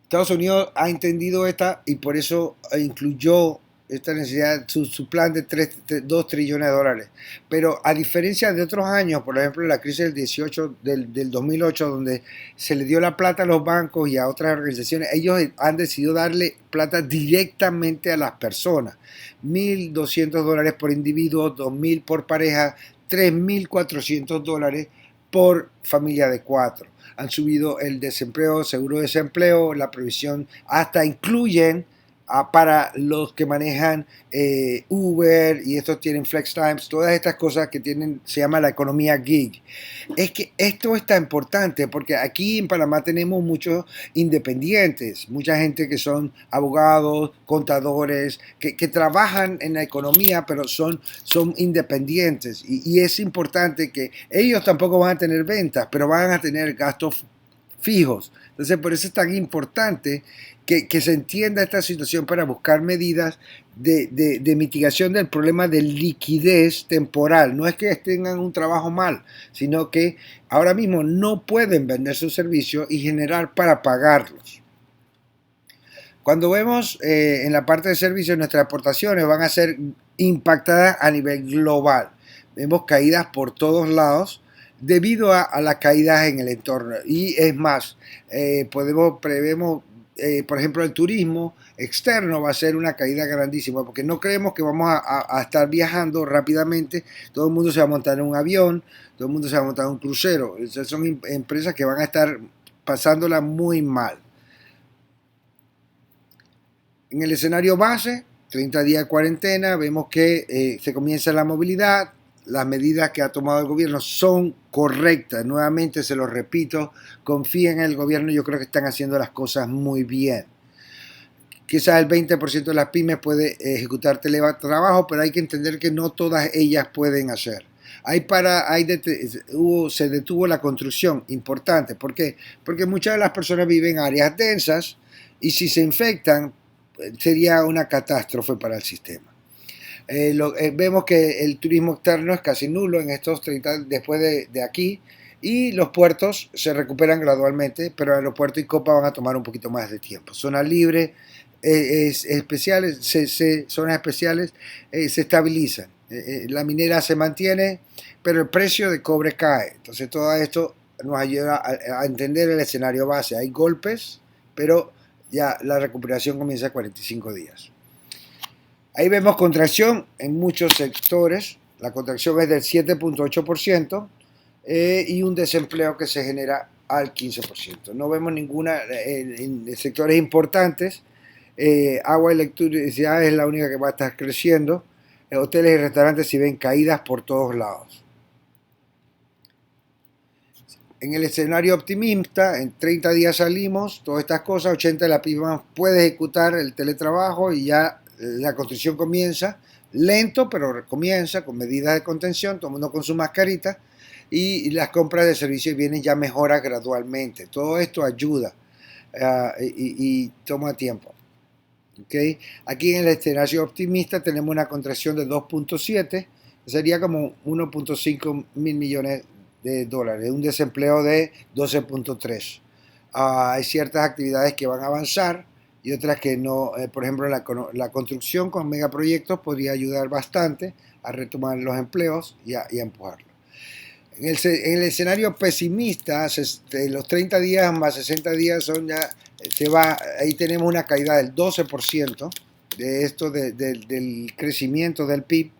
Estados Unidos ha entendido esta y por eso incluyó esta necesidad, su plan de 2 trillones de dólares. Pero a diferencia de otros años, por ejemplo la crisis del 2008, donde se le dio la plata a los bancos y a otras organizaciones, ellos han decidido darle plata directamente a las personas. $1.200 por individuo, $2.000 por pareja, $3.400 por familia de 4. Han subido el desempleo, seguro de desempleo, la provisión, hasta incluyen para los que manejan Uber y estos tienen flex times, todas estas cosas que tienen, se llama la economía gig. Es que esto es tan importante porque aquí en Panamá tenemos muchos independientes, mucha gente que son abogados, contadores, que trabajan en la economía pero son independientes y es importante que ellos tampoco van a tener ventas, pero van a tener gastos fijos. Entonces, por eso es tan importante que se entienda esta situación para buscar medidas de mitigación del problema de liquidez temporal. No es que tengan un trabajo mal, sino que ahora mismo no pueden vender sus servicios y generar para pagarlos. Cuando vemos en la parte de servicios, nuestras aportaciones van a ser impactadas a nivel global. Vemos caídas por todos lados debido a las caídas en el entorno. Y es más, prevemos, por ejemplo, el turismo externo va a ser una caída grandísima, porque no creemos que vamos a estar viajando rápidamente. Todo el mundo se va a montar en un avión, todo el mundo se va a montar en un crucero. Esas son empresas que van a estar pasándola muy mal. En el escenario base, 30 días de cuarentena, vemos que se comienza la movilidad, las medidas que ha tomado el gobierno son correctas. Nuevamente se lo repito, confíen en el gobierno, yo creo que están haciendo las cosas muy bien. Quizás el 20% de las pymes puede ejecutar teletrabajo, pero hay que entender que no todas ellas pueden hacer. Se detuvo la construcción, importante. ¿Por qué? Porque muchas de las personas viven en áreas densas y si se infectan sería una catástrofe para el sistema. Vemos que el turismo externo es casi nulo en estos 30 después de aquí y los puertos se recuperan gradualmente, pero el aeropuerto y Copa van a tomar un poquito más de tiempo. Zona libre, especiales, zonas especiales se estabilizan. La minera se mantiene, pero el precio de cobre cae. Entonces todo esto nos ayuda a entender el escenario base. Hay golpes, pero ya la recuperación comienza a 45 días. Ahí vemos contracción en muchos sectores. La contracción es del 7.8% y un desempleo que se genera al 15%. No vemos ninguna en sectores importantes. Agua y electricidad es la única que va a estar creciendo. Hoteles y restaurantes si ven caídas por todos lados. En el escenario optimista, en 30 días salimos, todas estas cosas, 80 de la pyme puede ejecutar el teletrabajo y ya la construcción comienza, lento, pero comienza con medidas de contención, todo el mundo con su mascarita y las compras de servicios vienen ya mejoras gradualmente. Todo esto ayuda y toma tiempo. ¿Okay? Aquí en el escenario optimista tenemos una contracción de 2.7, sería como 1.5 mil millones de dólares, un desempleo de 12.3. Hay ciertas actividades que van a avanzar y otras que no. Por ejemplo, la construcción con megaproyectos podría ayudar bastante a retomar los empleos y a empujarlo. En el escenario pesimista, los 30 días más 60 días son ya, ahí tenemos una caída del 12% de esto del crecimiento del PIB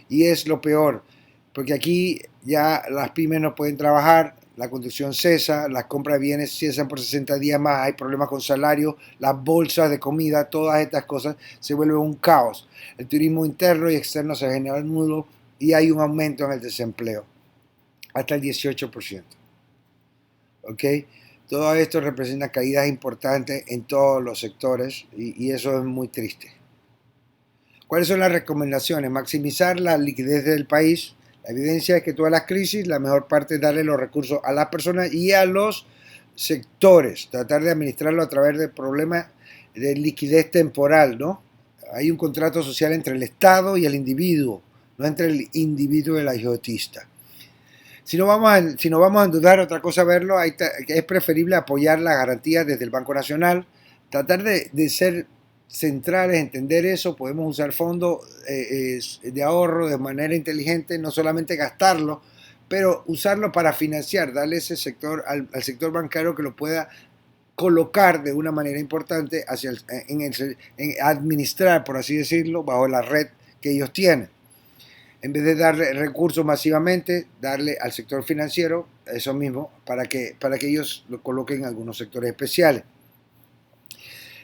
y es lo peor, porque aquí ya las pymes no pueden trabajar, la construcción cesa, las compras de bienes cesan por 60 días más, hay problemas con salarios, las bolsas de comida, todas estas cosas se vuelven un caos. El turismo interno y externo se genera nulo y hay un aumento en el desempleo hasta el 18%. ¿Ok? Todo esto representa caídas importantes en todos los sectores y eso es muy triste. ¿Cuáles son las recomendaciones? Maximizar la liquidez del país. La evidencia es que todas las crisis, la mejor parte es darle los recursos a las personas y a los sectores. Tratar de administrarlo a través de problemas de liquidez temporal, ¿no? Hay un contrato social entre el Estado y el individuo, no entre el individuo y el agiotista. Si no vamos a endeudar, otra cosa verlo, es preferible apoyar las garantías desde el Banco Nacional, tratar de ser centrales, entender eso, podemos usar fondos de ahorro de manera inteligente, no solamente gastarlo, pero usarlo para financiar, darle ese sector al sector bancario que lo pueda colocar de una manera importante en administrar, por así decirlo, bajo la red que ellos tienen. En vez de darle recursos masivamente, darle al sector financiero eso mismo para que ellos lo coloquen en algunos sectores especiales.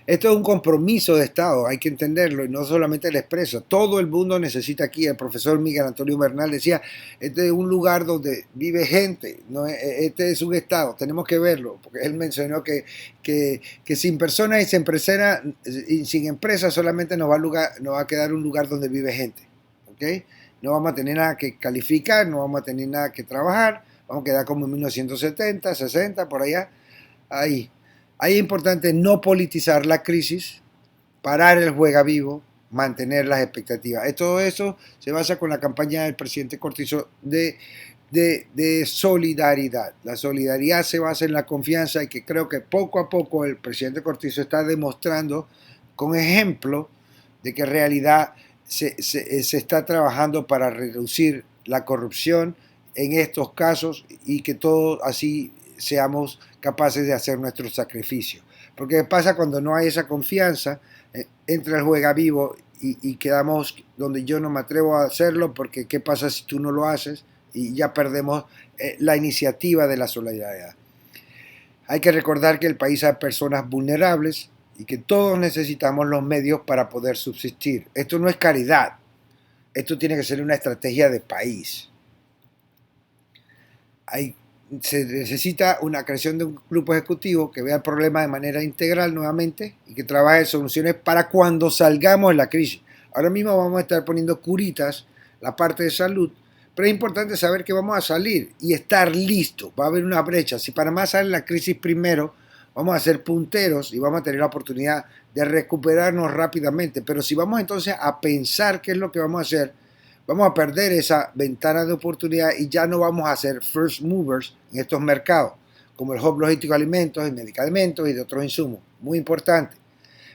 Esto es un compromiso de Estado, hay que entenderlo, y no solamente el expreso. Todo el mundo necesita aquí. El profesor Miguel Antonio Bernal decía, este es un lugar donde vive gente, no, este es un Estado, tenemos que verlo, porque él mencionó que sin personas y sin empresas solamente nos va a quedar un lugar donde vive gente. ¿Okay? No vamos a tener nada que calificar, no vamos a tener nada que trabajar, vamos a quedar como en 1970, 60, por allá. ahí. Ahí es importante no politizar la crisis, parar el juega vivo, mantener las expectativas. Todo eso se basa con la campaña del presidente Cortizo de solidaridad. La solidaridad se basa en la confianza y que creo que poco a poco el presidente Cortizo está demostrando con ejemplo de que en realidad se está trabajando para reducir la corrupción en estos casos y que todos así seamos capaces de hacer nuestro sacrificio. Porque ¿qué pasa cuando no hay esa confianza? Entra el juega vivo y quedamos donde yo no me atrevo a hacerlo porque ¿qué pasa si tú no lo haces? Y ya perdemos la iniciativa de la solidaridad. Hay que recordar que el país hay personas vulnerables y que todos necesitamos los medios para poder subsistir. Esto no es caridad, esto tiene que ser una estrategia de país. Se necesita una creación de un grupo ejecutivo que vea el problema de manera integral nuevamente y que trabaje soluciones para cuando salgamos de la crisis. Ahora mismo vamos a estar poniendo curitas la parte de salud, pero es importante saber que vamos a salir y estar listos. Va a haber una brecha. Si Panamá sale de la crisis primero, vamos a ser punteros y vamos a tener la oportunidad de recuperarnos rápidamente. Pero si vamos entonces a pensar qué es lo que vamos a hacer, vamos a perder esa ventana de oportunidad y ya no vamos a ser first movers en estos mercados, como el hub logístico de alimentos y medicamentos y de otros insumos. Muy importante.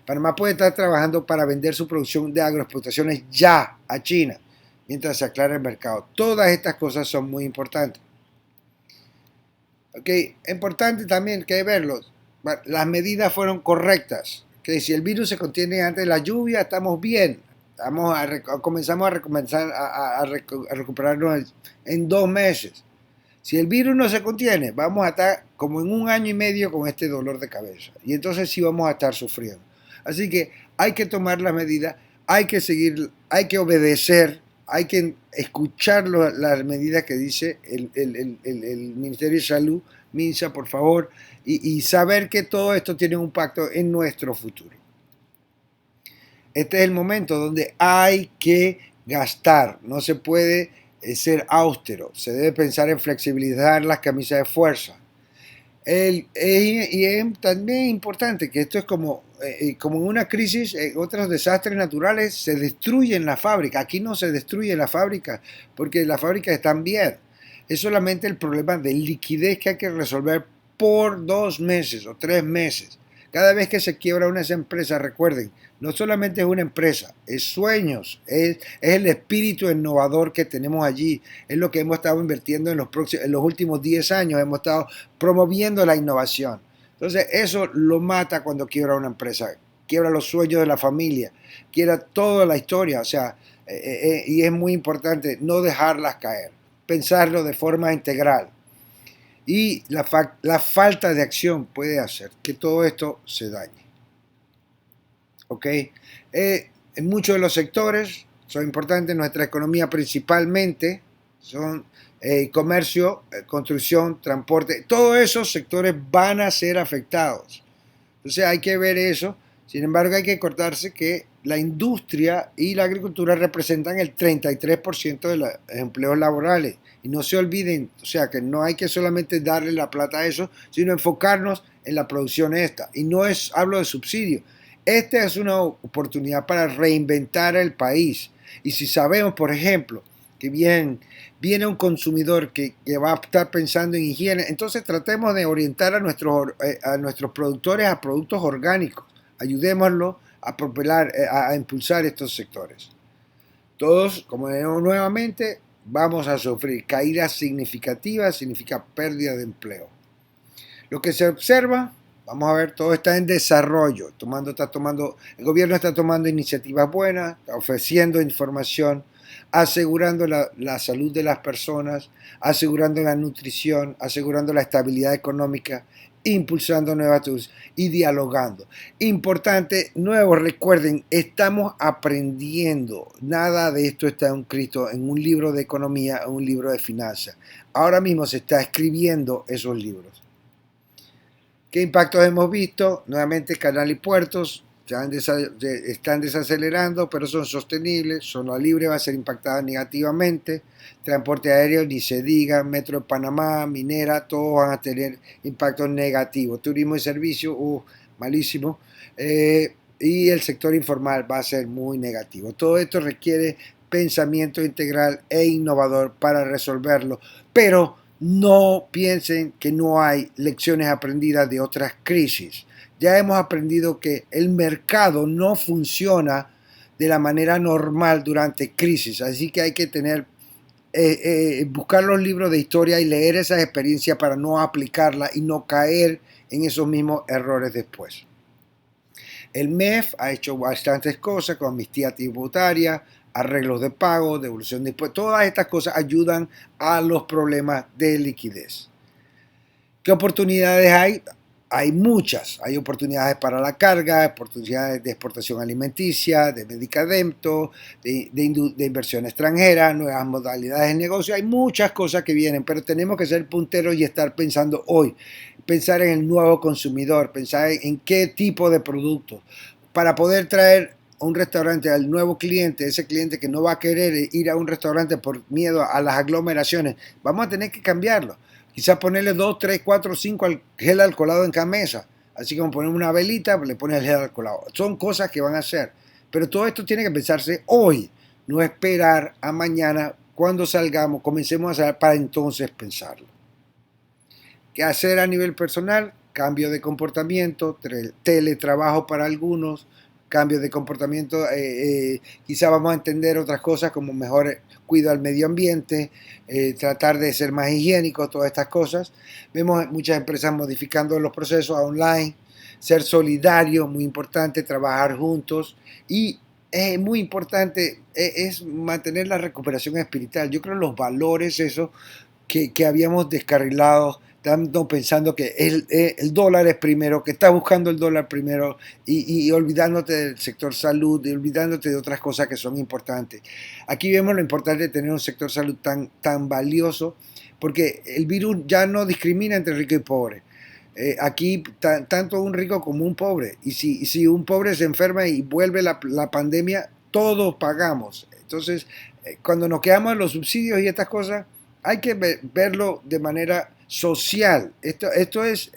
Panamá puede estar trabajando para vender su producción de agroexportaciones ya a China, mientras se aclara el mercado. Todas estas cosas son muy importantes. Ok, importante también que verlo. Las medidas fueron correctas. Okay, si el virus se contiene antes de la lluvia, estamos bien. Comenzamos a recuperarnos en 2 meses. Si el virus no se contiene, vamos a estar como en 1 año y medio con este dolor de cabeza. Y entonces sí vamos a estar sufriendo. Así que hay que tomar las medidas, hay que seguir, hay que obedecer, hay que escuchar las medidas que dice el Ministerio de Salud, MINSA, por favor, y saber que todo esto tiene un impacto en nuestro futuro. Este es el momento donde hay que gastar, no se puede ser austero, se debe pensar en flexibilizar las camisas de fuerza. Y es también importante que esto es como en una crisis, en otros desastres naturales se destruyen las fábricas. Aquí no se destruye la fábrica porque las fábricas están bien. Es solamente el problema de liquidez que hay que resolver por 2 meses o 3 meses. Cada vez que se quiebra una empresa, recuerden, no solamente es una empresa, es sueños, es el espíritu innovador que tenemos allí, es lo que hemos estado invirtiendo en los últimos 10 años, hemos estado promoviendo la innovación. Entonces eso lo mata cuando quiebra una empresa, quiebra los sueños de la familia, quiebra toda la historia, o sea, y es muy importante no dejarlas caer, pensarlo de forma integral. Y la falta de acción puede hacer que todo esto se dañe. ¿Ok? En muchos de los sectores son importantes, nuestra economía principalmente son comercio, construcción, transporte, todos esos sectores van a ser afectados. Entonces hay que ver eso. Sin embargo, hay que acordarse que la industria y la agricultura representan el 33% de los empleos laborales. Y no se olviden, o sea, que no hay que solamente darle la plata a eso, sino enfocarnos en la producción esta. Y no hablo de subsidio. Esta es una oportunidad para reinventar el país. Y si sabemos, por ejemplo, que viene un consumidor que va a estar pensando en higiene, entonces tratemos de orientar a nuestros productores a productos orgánicos. Ayudémoslo a impulsar estos sectores. Todos, como vemos nuevamente, vamos a sufrir caídas significativas, significa pérdida de empleo. Lo que se observa, vamos a ver, todo está en desarrollo. El gobierno está tomando iniciativas buenas, está ofreciendo información, asegurando la salud de las personas, asegurando la nutrición, asegurando la estabilidad económica, impulsando nuevas tools y dialogando. Importante, nuevo, recuerden, estamos aprendiendo. Nada de esto está en un libro de economía, en un libro de finanzas. Ahora mismo se está escribiendo esos libros. ¿Qué impactos hemos visto? Nuevamente, canal y puertos. están desacelerando, pero son sostenibles. Zona libre va a ser impactada negativamente. Transporte aéreo, ni se diga. Metro de Panamá, minera, todos van a tener impactos negativos. Turismo y servicio, malísimo. Y el sector informal va a ser muy negativo. Todo esto requiere pensamiento integral e innovador para resolverlo, pero no piensen que no hay lecciones aprendidas de otras crisis. Ya hemos aprendido que el mercado no funciona de la manera normal durante crisis, así que hay que buscar los libros de historia y leer esas experiencias para no aplicarla y no caer en esos mismos errores después. El MEF ha hecho bastantes cosas con amnistía tributaria, arreglos de pago, devolución de impuestos. Todas estas cosas ayudan a los problemas de liquidez. ¿Qué oportunidades hay? Hay muchas. Hay oportunidades para la carga, oportunidades de exportación alimenticia, de medicamentos, de inversión extranjera, nuevas modalidades de negocio. Hay muchas cosas que vienen, pero tenemos que ser punteros y estar pensando hoy. Pensar en el nuevo consumidor, pensar en qué tipo de productos. Para poder traer a un restaurante al nuevo cliente, ese cliente que no va a querer ir a un restaurante por miedo a las aglomeraciones, vamos a tener que cambiarlo. Quizás ponerle 2, 3, 4, 5 gel alcoholado en cada mesa. Así como poner una velita, le pones el gel alcoholado. Son cosas que van a hacer. Pero todo esto tiene que pensarse hoy. No esperar a mañana cuando salgamos, comencemos a hacer para entonces pensarlo. ¿Qué hacer a nivel personal? Cambio de comportamiento, teletrabajo para algunos, cambio de comportamiento, quizá vamos a entender otras cosas como mejor cuidado al medio ambiente, tratar de ser más higiénicos, todas estas cosas. Vemos muchas empresas modificando los procesos a online, ser solidarios, muy importante, trabajar juntos y muy importante es mantener la recuperación espiritual. Yo creo los valores, eso que habíamos descarrilado, estando pensando que el dólar es primero, que está buscando el dólar primero y olvidándote del sector salud y olvidándote de otras cosas que son importantes. Aquí vemos lo importante de tener un sector salud tan valioso porque el virus ya no discrimina entre rico y pobre. Aquí tanto un rico como un pobre y si un pobre se enferma y vuelve la pandemia, todos pagamos. Entonces, cuando nos quedamos en los subsidios y estas cosas, hay que verlo de manera social. Esto es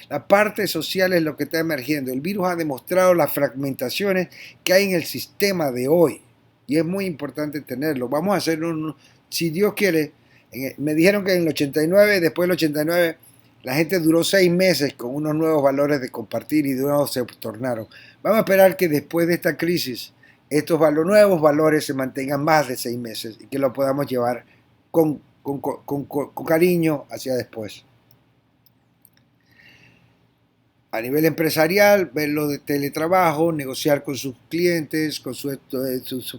la parte social es lo que está emergiendo. El virus ha demostrado las fragmentaciones que hay en el sistema de hoy y es muy importante tenerlo. Vamos a hacer si Dios quiere, me dijeron que en el 89, después del 89, la gente duró 6 meses con unos nuevos valores de compartir y de nuevo se tornaron. Vamos a esperar que después de esta crisis estos nuevos valores se mantengan más de 6 meses y que lo podamos llevar con cariño hacia después. A nivel empresarial, ver lo de teletrabajo, negociar con sus clientes, con sus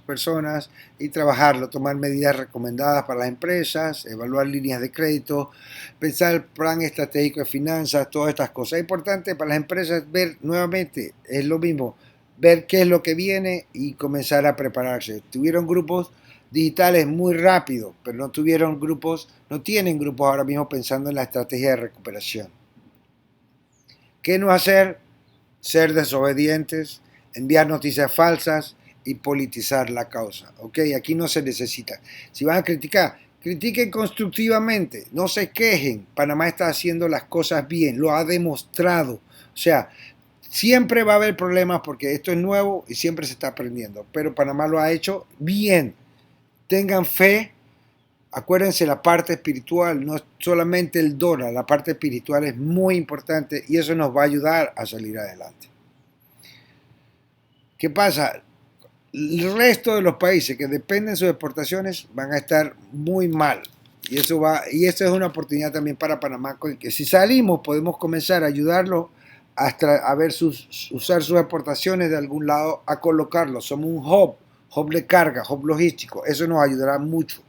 personas y trabajarlo, tomar medidas recomendadas para las empresas, evaluar líneas de crédito, pensar el plan estratégico de finanzas, todas estas cosas. Es importante para las empresas ver nuevamente, es lo mismo, ver qué es lo que viene y comenzar a prepararse. Tuvieron grupos digitales muy rápido, pero no tienen grupos ahora mismo pensando en la estrategia de recuperación. ¿Qué no hacer? Ser desobedientes, enviar noticias falsas y politizar la causa. ¿Ok? Aquí no se necesita. Si van a criticar, critiquen constructivamente, no se quejen. Panamá está haciendo las cosas bien, lo ha demostrado. O sea, siempre va a haber problemas porque esto es nuevo y siempre se está aprendiendo, pero Panamá lo ha hecho bien. Tengan fe. Acuérdense la parte espiritual, no es solamente el dólar, la parte espiritual es muy importante y eso nos va a ayudar a salir adelante. ¿Qué pasa? El resto de los países que dependen de sus exportaciones van a estar muy mal y esto es una oportunidad también para Panamá, que si salimos podemos comenzar a ayudarlos a ver usar sus exportaciones de algún lado, a colocarlos. Somos un hub de carga, hub logístico, eso nos ayudará mucho.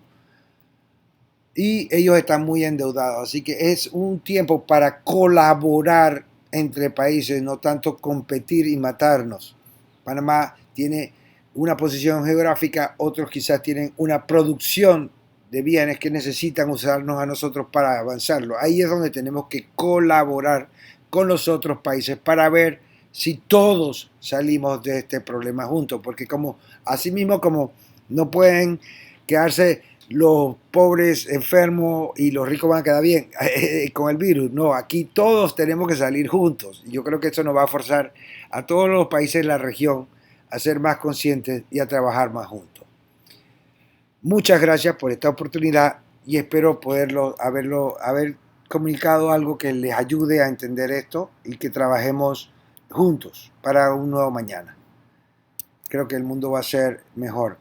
Y ellos están muy endeudados, así que es un tiempo para colaborar entre países, no tanto competir y matarnos. Panamá tiene una posición geográfica, otros quizás tienen una producción de bienes que necesitan usarnos a nosotros para avanzarlo. Ahí es donde tenemos que colaborar con los otros países para ver si todos salimos de este problema juntos, porque como así mismo como no pueden quedarse los pobres enfermos y los ricos van a quedar bien con el virus, no, aquí todos tenemos que salir juntos. Yo creo que esto nos va a forzar a todos los países de la región a ser más conscientes y a trabajar más juntos. Muchas gracias por esta oportunidad y espero haber comunicado algo que les ayude a entender esto y que trabajemos juntos para un nuevo mañana. Creo que el mundo va a ser mejor